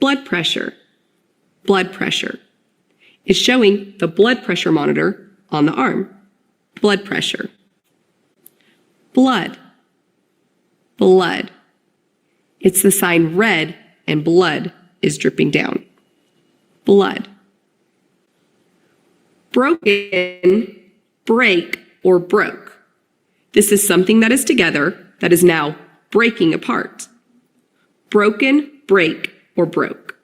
Blood pressure. Blood pressure. It's showing the blood pressure monitor on the arm. Blood pressure. Blood. Blood. It's the sign red and blood is dripping down. Blood. Broken, break, or broke. This is something that is together that is now breaking apart. Broken, break, or broke.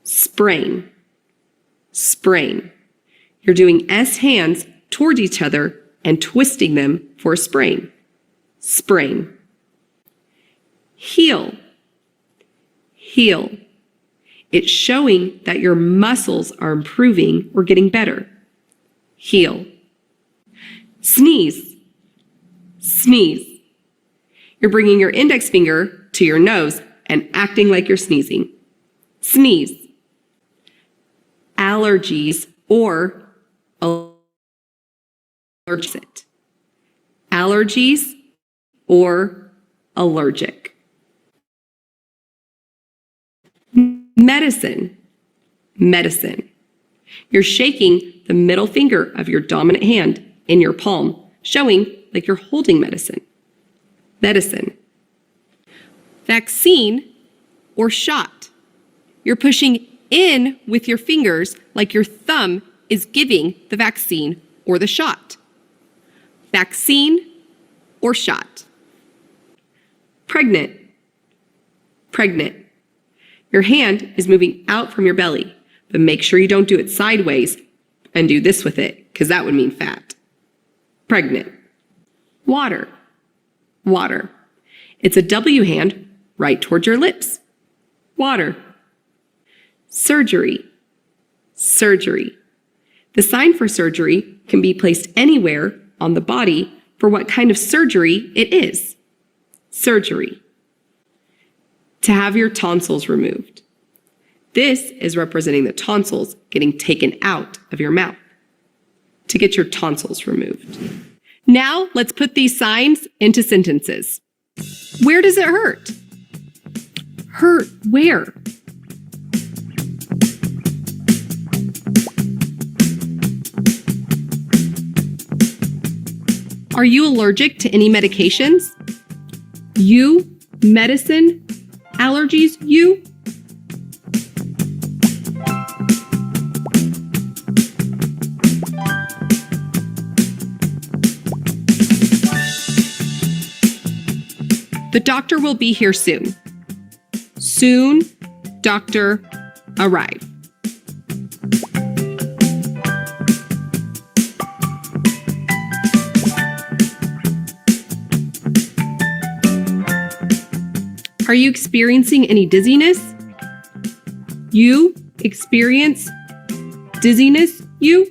Sprain. Sprain. You're doing S hands toward each other and twisting them for a sprain. Sprain. Heal. Heal. It's showing that your muscles are improving or getting better. Heal. Sneeze. Sneeze. You're bringing your index finger to your nose and acting like you're sneezing. Sneeze. Allergies or allergic. Allergies or allergic. Medicine. Medicine. You're shaking the middle finger of your dominant hand in your palm, showing like you're holding medicine. Medicine. Vaccine or shot. You're pushing in with your fingers like your thumb is giving the vaccine or the shot. Vaccine or shot. Pregnant. Pregnant. Your hand is moving out from your belly, but make sure you don't do it sideways and do this with it, because that would mean fat. Pregnant. Water. Water. It's a W hand right towards your lips. Water. Surgery. Surgery. The sign for surgery can be placed anywhere on the body for what kind of surgery it is. Surgery. To have your tonsils removed. This is representing the tonsils getting taken out of your mouth. To get your tonsils removed. Now let's put these signs into sentences. Where does it hurt? Hurt where? Are you allergic to any medications? You, medicine, allergies, you? The doctor will be here soon. Soon, doctor, arrive. Are you experiencing any dizziness? You experience dizziness, you?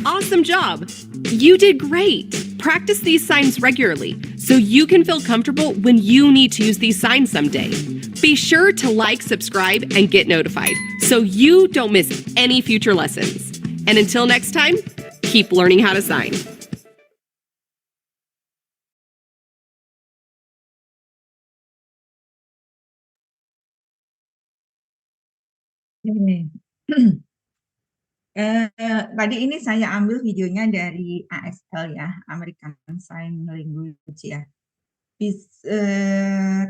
Awesome job! You did great! Practice these signs regularly so you can feel comfortable when you need to use these signs someday. Be sure to like, subscribe, and get notified so you don't miss any future lessons. And until next time, keep learning how to sign. Oke. Tadi ini saya ambil videonya dari ASL ya, American Sign Language ya.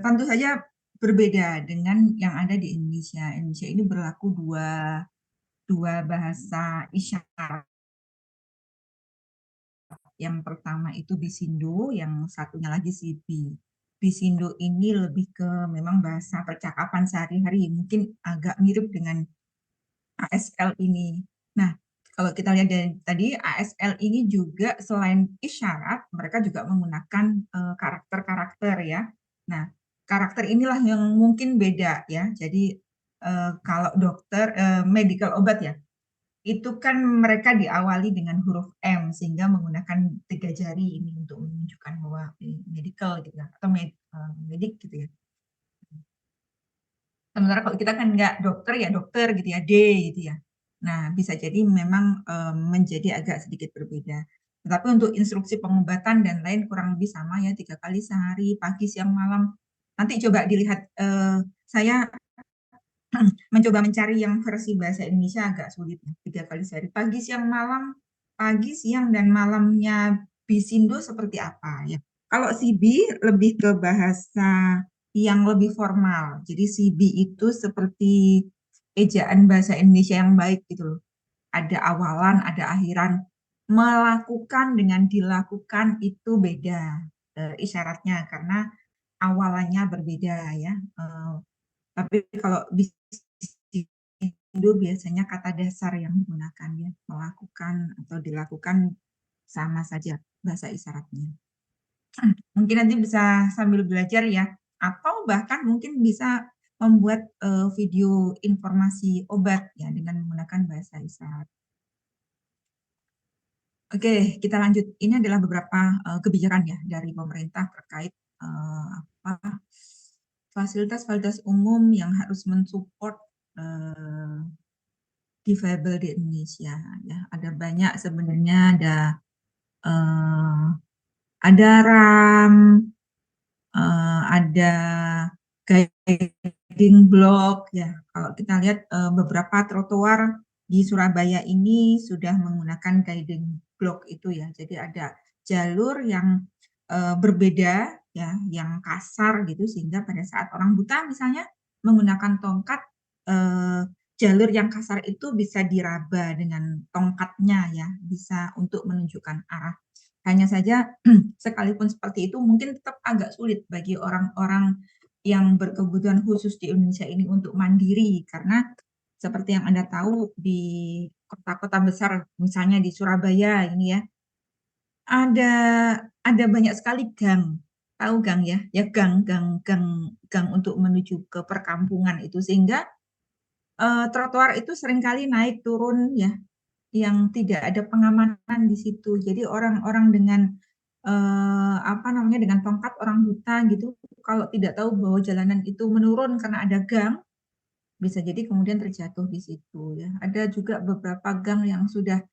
Tentu saja berbeda dengan yang ada di Indonesia. Indonesia ini berlaku dua bahasa isyarat. Yang pertama itu Bisindo, yang satunya lagi Sibi. Bisindo ini lebih ke memang bahasa percakapan sehari-hari, mungkin agak mirip dengan ASL ini. Nah, kalau kita lihat dari tadi, ASL ini juga selain isyarat, mereka juga menggunakan karakter-karakter ya. Nah, karakter inilah yang mungkin beda ya. Jadi kalau dokter, medical obat ya, itu kan mereka diawali dengan huruf M sehingga menggunakan 3 jari ini untuk menunjukkan bahwa medical gitu ya, atau medik gitu ya. Sementara kalau kita kan nggak dokter ya dokter gitu ya, D gitu ya. Nah, bisa jadi memang menjadi agak sedikit berbeda. Tetapi untuk instruksi pengobatan dan lain kurang lebih sama ya, 3 kali sehari, pagi, siang, malam. Nanti coba dilihat, saya mencoba mencari yang versi bahasa Indonesia agak sulit ya, 3 kali sehari, pagi, siang, malam, pagi, siang, dan malamnya Bisindo seperti apa ya. Kalau Sibi lebih ke bahasa yang lebih formal. Jadi Sibi itu seperti ejaan bahasa Indonesia yang baik gitu loh. Ada awalan, ada akhiran. Melakukan dengan dilakukan itu beda isyaratnya karena awalannya berbeda ya. Tapi kalau Bisindo biasanya kata dasar yang digunakan ya, melakukan atau dilakukan sama saja bahasa isyaratnya. Mungkin nanti bisa sambil belajar ya, atau bahkan mungkin bisa membuat video informasi obat ya dengan menggunakan bahasa isyarat. Oke, kita lanjut. Ini adalah beberapa kebijakan ya dari pemerintah terkait fasilitas-fasilitas umum yang harus mensupport difabel di Indonesia ya. Ada banyak sebenarnya, ada RAM, ada guiding block ya. Kalau kita lihat beberapa trotoar di Surabaya ini sudah menggunakan guiding block itu ya. Jadi ada jalur yang berbeda ya, yang kasar gitu sehingga pada saat orang buta misalnya menggunakan tongkat, jalur yang kasar itu bisa diraba dengan tongkatnya ya, bisa untuk menunjukkan arah. Hanya saja sekalipun seperti itu mungkin tetap agak sulit bagi orang-orang yang berkebutuhan khusus di Indonesia ini untuk mandiri karena seperti yang Anda tahu di kota-kota besar, misalnya di Surabaya ini ya, ada banyak sekali gang. Tahu gang ya? Ya gang untuk menuju ke perkampungan itu, sehingga trotoar itu seringkali naik turun ya, yang tidak ada pengamanan di situ. Jadi orang-orang dengan dengan tongkat orang buta gitu, kalau tidak tahu bahwa jalanan itu menurun karena ada gang, bisa jadi kemudian terjatuh di situ ya. Ada juga beberapa gang yang sudah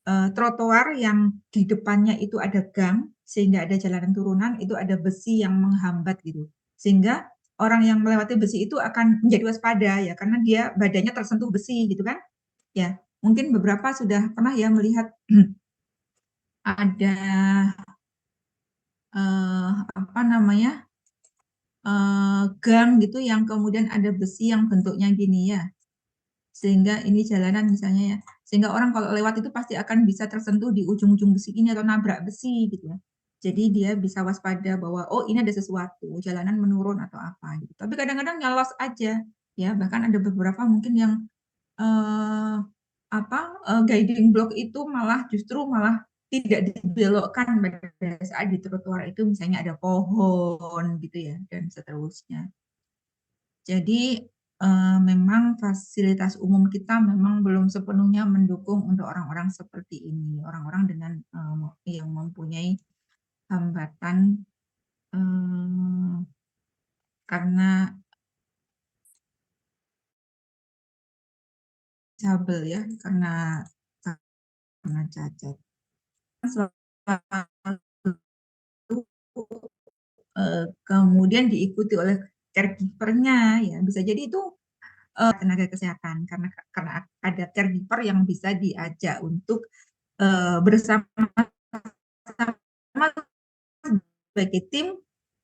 trotoar yang di depannya itu ada gang, sehingga ada jalanan turunan, itu ada besi yang menghambat gitu. Sehingga orang yang melewati besi itu akan menjadi waspada ya, karena dia badannya tersentuh besi gitu kan. Ya, mungkin beberapa sudah pernah ya melihat ada gang gitu yang kemudian ada besi yang bentuknya gini ya. Sehingga ini jalanan misalnya ya, sehingga orang kalau lewat itu pasti akan bisa tersentuh di ujung-ujung besi ini atau nabrak besi gitu ya. Jadi dia bisa waspada bahwa oh ini ada sesuatu, jalanan menurun atau apa gitu. Tapi kadang-kadang nyolos aja ya, bahkan ada beberapa mungkin yang guiding block itu justru malah tidak dibelokkan pada saat di trotoar itu, misalnya ada pohon gitu ya dan seterusnya. Jadi memang fasilitas umum kita memang belum sepenuhnya mendukung untuk orang-orang seperti ini, orang-orang dengan yang mempunyai hambatan karena disabel ya, karena cacat. Kemudian diikuti oleh caregiver-nya ya, bisa jadi itu tenaga kesehatan, karena ada caregiver yang bisa diajak untuk bersama-sama sebagai tim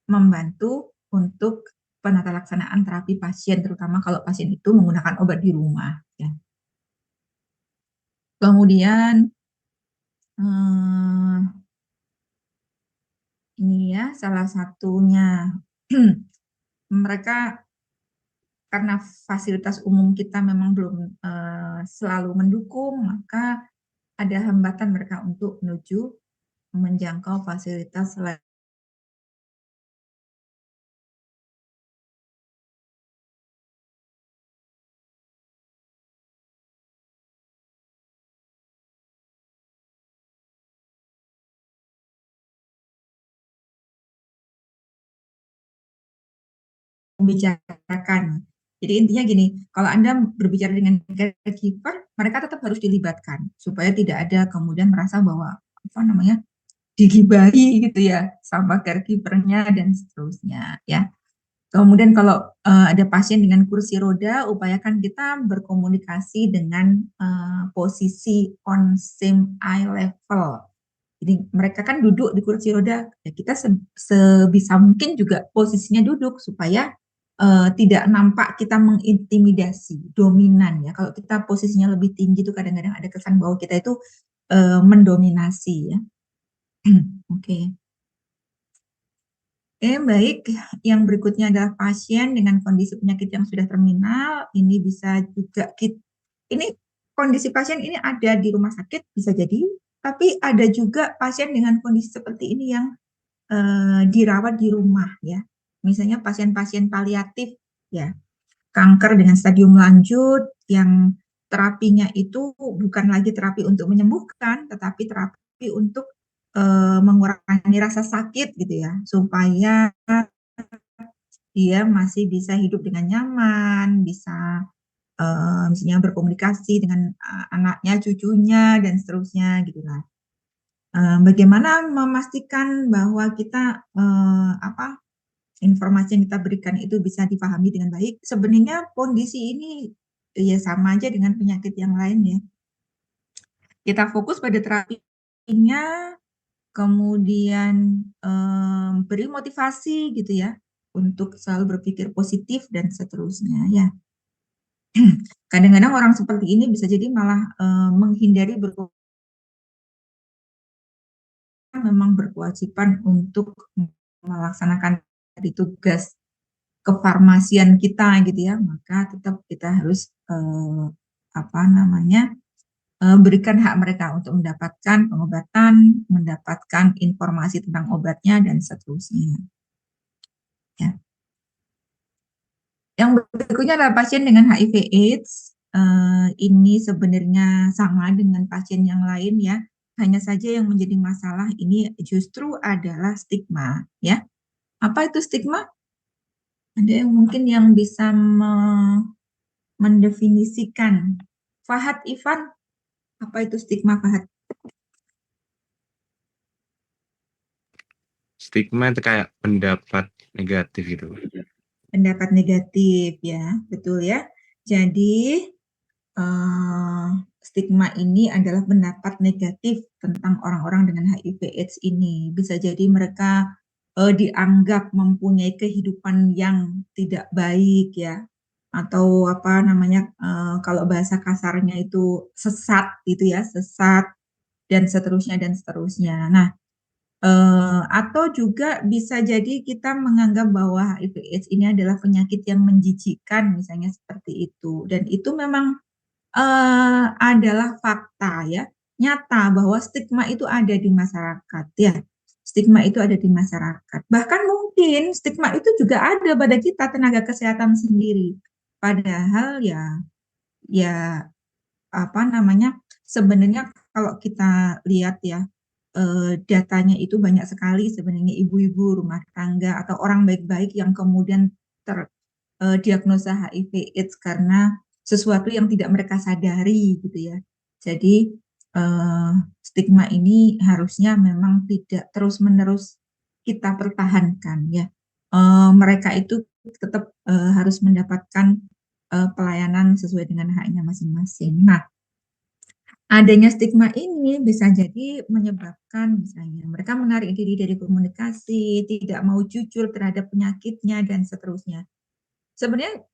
membantu untuk penata laksanaan terapi pasien, terutama kalau pasien itu menggunakan obat di rumah ya. Kemudian ini ya salah satunya mereka, karena fasilitas umum kita memang belum selalu mendukung, maka ada hambatan mereka untuk menuju menjangkau fasilitas lain. Membicarakan. Jadi intinya gini, kalau Anda berbicara dengan caregiver, mereka tetap harus dilibatkan supaya tidak ada kemudian merasa bahwa digibahi gitu ya sama caregivernya dan seterusnya ya. Kemudian kalau ada pasien dengan kursi roda, upayakan kita berkomunikasi dengan posisi on same eye level. Jadi mereka kan duduk di kursi roda, ya kita sebisa mungkin juga posisinya duduk supaya tidak nampak kita mengintimidasi, dominan ya. Kalau kita posisinya lebih tinggi itu kadang-kadang ada kesan bahwa kita itu mendominasi ya. Oke. Baik. Yang berikutnya adalah pasien dengan kondisi penyakit yang sudah terminal. Ini bisa juga ini kondisi pasien ini ada di rumah sakit bisa jadi, tapi ada juga pasien dengan kondisi seperti ini yang dirawat di rumah ya. Misalnya pasien-pasien paliatif ya, kanker dengan stadium lanjut yang terapinya itu bukan lagi terapi untuk menyembuhkan, tetapi terapi untuk mengurangi rasa sakit gitu ya, supaya dia masih bisa hidup dengan nyaman, bisa misalnya berkomunikasi dengan anaknya, cucunya, dan seterusnya gitu lah. Bagaimana memastikan bahwa kita informasi yang kita berikan itu bisa dipahami dengan baik? Sebenarnya kondisi ini ya sama aja dengan penyakit yang lain ya. Kita fokus pada terapinya, kemudian beri motivasi gitu ya untuk selalu berpikir positif dan seterusnya ya. Kadang-kadang orang seperti ini bisa jadi malah menghindari memang berkewajiban untuk melaksanakan tugas kefarmasian kita gitu ya, maka tetap kita harus berikan hak mereka untuk mendapatkan pengobatan, mendapatkan informasi tentang obatnya, dan seterusnya. Ya. Yang berikutnya adalah pasien dengan HIV/AIDS. Ini sebenarnya sama dengan pasien yang lain ya. Hanya saja yang menjadi masalah ini justru adalah stigma ya. Apa itu stigma? Ada yang mungkin yang bisa mendefinisikan. Fahad Ivan, apa itu stigma Fahad? Stigma itu kayak pendapat negatif gitu. Pendapat negatif ya, betul ya. Jadi stigma ini adalah pendapat negatif tentang orang-orang dengan HIV/AIDS ini. Bisa jadi mereka dianggap mempunyai kehidupan yang tidak baik ya, atau apa namanya kalau bahasa kasarnya itu sesat gitu ya, sesat dan seterusnya dan seterusnya. Nah, atau juga bisa jadi kita menganggap bahwa HIV/AIDS ini adalah penyakit yang menjijikkan, misalnya seperti itu. Dan itu memang adalah fakta ya, nyata bahwa stigma itu ada di masyarakat ya. Stigma itu ada di masyarakat. Bahkan mungkin stigma itu juga ada pada kita tenaga kesehatan sendiri. Padahal ya apa namanya, sebenarnya kalau kita lihat ya, datanya itu banyak sekali sebenarnya ibu-ibu rumah tangga atau orang baik-baik yang kemudian diagnosa HIV/AIDS karena sesuatu yang tidak mereka sadari gitu ya. Jadi stigma ini harusnya memang tidak terus-menerus kita pertahankan ya. Mereka itu tetap harus mendapatkan pelayanan sesuai dengan haknya masing-masing. Nah, adanya stigma ini bisa jadi menyebabkan misalnya mereka menarik diri dari komunikasi, tidak mau jujur terhadap penyakitnya, dan seterusnya. Sebenarnya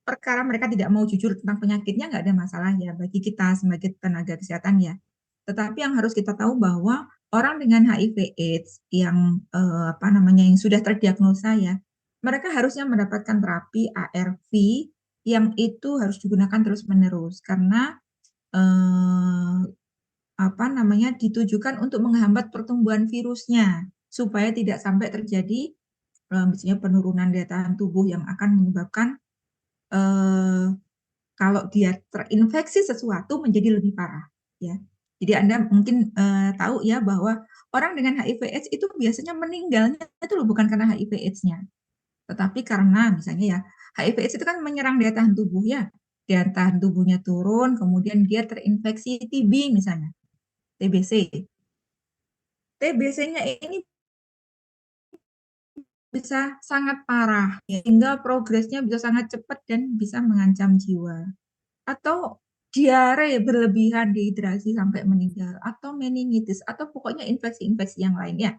perkara mereka tidak mau jujur tentang penyakitnya nggak ada masalah ya bagi kita sebagai tenaga kesehatan ya. Tetapi yang harus kita tahu bahwa orang dengan HIV/AIDS yang apa namanya yang sudah terdiagnosa ya, mereka harusnya mendapatkan terapi ARV yang itu harus digunakan terus-menerus karena apa namanya ditujukan untuk menghambat pertumbuhan virusnya supaya tidak sampai terjadi misalnya penurunan daya tahan tubuh yang akan menyebabkan kalau dia terinfeksi sesuatu menjadi lebih parah ya. Jadi Anda mungkin tahu ya bahwa orang dengan HIV/AIDS itu biasanya meninggalnya itu bukan karena HIV/AIDS-nya, tetapi karena misalnya ya HIV/AIDS itu kan menyerang daya tahan tubuh ya. Daya tahan tubuhnya turun, kemudian dia terinfeksi TB misalnya, TBC. TBC-nya ini bisa sangat parah, sehingga progresnya bisa sangat cepat dan bisa mengancam jiwa. Atau diare berlebihan, dehidrasi sampai meninggal, atau meningitis, atau pokoknya infeksi-infeksi yang lain ya.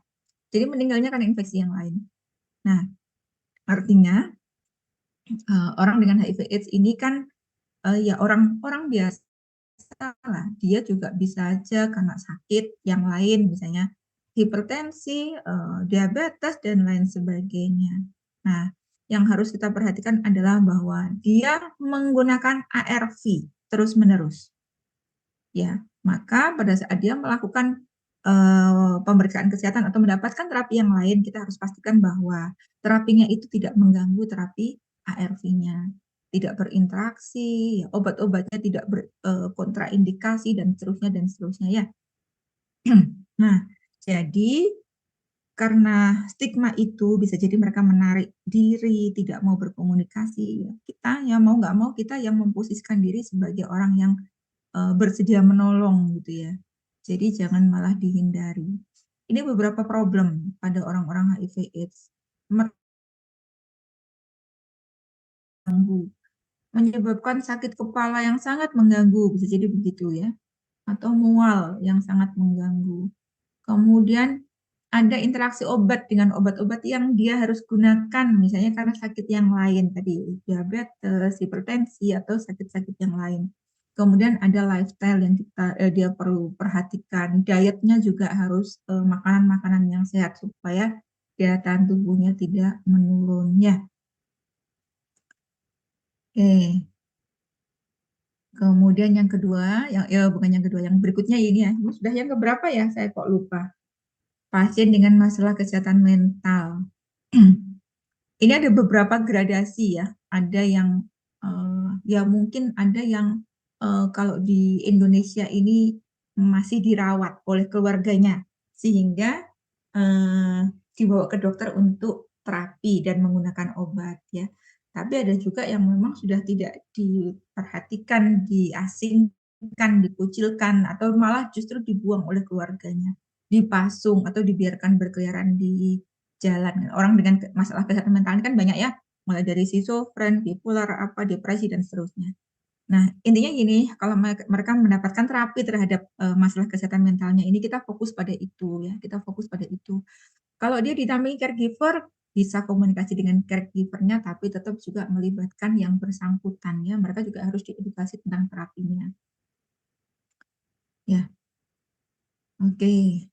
Jadi meninggalnya karena infeksi yang lain. Nah, artinya orang dengan HIV/AIDS ini kan ya orang biasa lah. Dia juga bisa aja karena sakit yang lain, misalnya hipertensi, diabetes, dan lain sebagainya. Nah, yang harus kita perhatikan adalah bahwa dia menggunakan ARV terus-menerus. Ya, maka pada saat dia melakukan pemeriksaan kesehatan atau mendapatkan terapi yang lain, kita harus pastikan bahwa terapinya itu tidak mengganggu terapi ARV-nya, tidak berinteraksi, ya, obat-obatnya tidak kontraindikasi dan seterusnya ya. Nah, jadi karena stigma itu bisa jadi mereka menarik diri, tidak mau berkomunikasi. Kita ya mau nggak mau kita yang memposisikan diri sebagai orang yang bersedia menolong gitu ya. Jadi jangan malah dihindari. Ini beberapa problem pada orang-orang HIV/AIDS. Mengganggu, menyebabkan sakit kepala yang sangat mengganggu, bisa jadi begitu ya. Atau mual yang sangat mengganggu. Kemudian ada interaksi obat dengan obat-obat yang dia harus gunakan, misalnya karena sakit yang lain tadi, diabetes, hipertensi, atau sakit-sakit yang lain. Kemudian ada lifestyle yang dia perlu perhatikan, dietnya juga harus makanan-makanan yang sehat supaya daya tahan tubuhnya tidak menurun ya. Oke. Kemudian yang kedua, bukan yang kedua, yang berikutnya ini ya. Ini sudah yang keberapa ya? Saya kok lupa. Pasien dengan masalah kesehatan mental. Ini ada beberapa gradasi ya. Ada yang ya mungkin ada yang kalau di Indonesia ini masih dirawat oleh keluarganya sehingga dibawa ke dokter untuk terapi dan menggunakan obat ya. Tapi ada juga yang memang sudah tidak diperhatikan, diasingkan, dikucilkan, atau malah justru dibuang oleh keluarganya, dipasung atau dibiarkan berkeliaran di jalan. Orang dengan masalah kesehatan mental ini kan banyak ya, mulai dari schizofren, bipolar, depresi dan seterusnya. Nah, intinya gini, kalau mereka mendapatkan terapi terhadap masalah kesehatan mentalnya ini, kita fokus pada itu ya, kita fokus pada itu. Kalau dia didampingi caregiver, bisa komunikasi dengan caregivernya, tapi tetap juga melibatkan yang bersangkutan ya. Mereka juga harus diedukasi tentang terapinya. Ya, oke.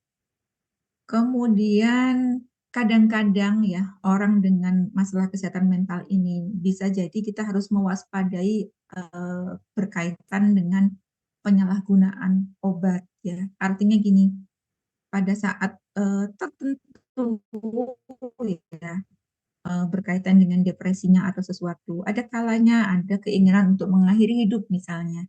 Kemudian kadang-kadang ya orang dengan masalah kesehatan mental ini bisa jadi kita harus mewaspadai berkaitan dengan penyalahgunaan obat ya. Artinya gini, pada saat tertentu ya berkaitan dengan depresinya atau sesuatu, ada kalanya ada keinginan untuk mengakhiri hidup misalnya.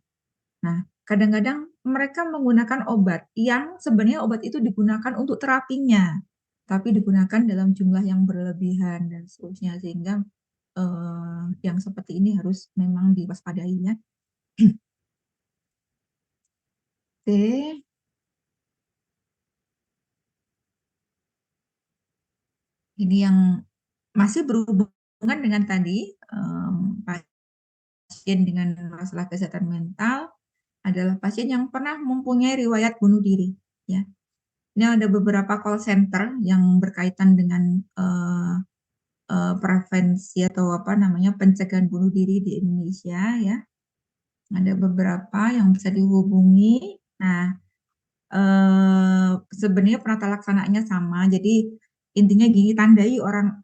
Nah, kadang-kadang mereka menggunakan obat yang sebenarnya obat itu digunakan untuk terapinya, tapi digunakan dalam jumlah yang berlebihan dan seterusnya, sehingga yang seperti ini harus memang diwaspadai ya. Oke. Ini yang masih berhubungan dengan tadi, pasien dengan masalah kesehatan mental adalah pasien yang pernah mempunyai riwayat bunuh diri ya. Ini ada beberapa call center yang berkaitan dengan prevensi atau pencegahan bunuh diri di Indonesia ya. Ada beberapa yang bisa dihubungi. Nah, sebenarnya penata laksanaannya sama. Jadi intinya gini, tandai orang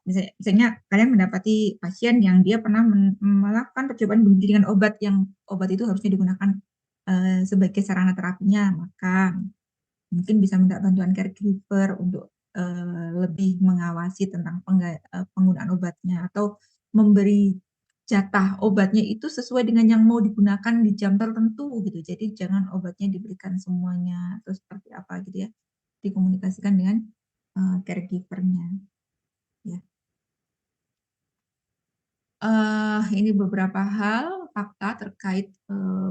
misalnya kalian mendapati pasien yang dia pernah melakukan percobaan bunuh diri dengan obat yang obat itu harusnya digunakan sebagai sarana terapinya, maka mungkin bisa minta bantuan caregiver untuk lebih mengawasi tentang penggunaan obatnya atau memberi jatah obatnya itu sesuai dengan yang mau digunakan di jam tertentu gitu. Jadi jangan obatnya diberikan semuanya atau seperti apa gitu ya. Dikomunikasikan dengan caregivernya. Ya. Ini beberapa hal fakta terkait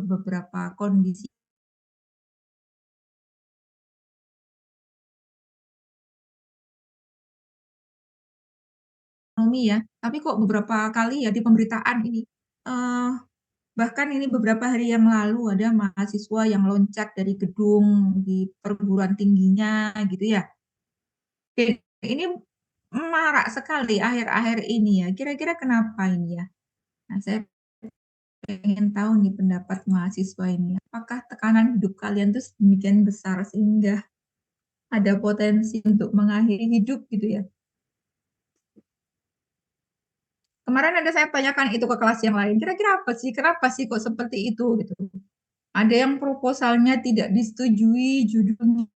beberapa kondisi ekonomi ya, tapi kok beberapa kali ya di pemberitaan ini, bahkan ini beberapa hari yang lalu ada mahasiswa yang loncat dari gedung di perguruan tingginya gitu ya. Ini marak sekali akhir-akhir ini ya, kira-kira kenapa ini ya? Nah, saya pengen tahu nih pendapat mahasiswa ini, apakah tekanan hidup kalian tuh sedemikian besar sehingga ada potensi untuk mengakhiri hidup gitu ya? Kemarin ada saya tanyakan itu ke kelas yang lain, kira-kira apa sih? Kenapa sih kok seperti itu gitu? Ada yang proposalnya tidak disetujui, judulnya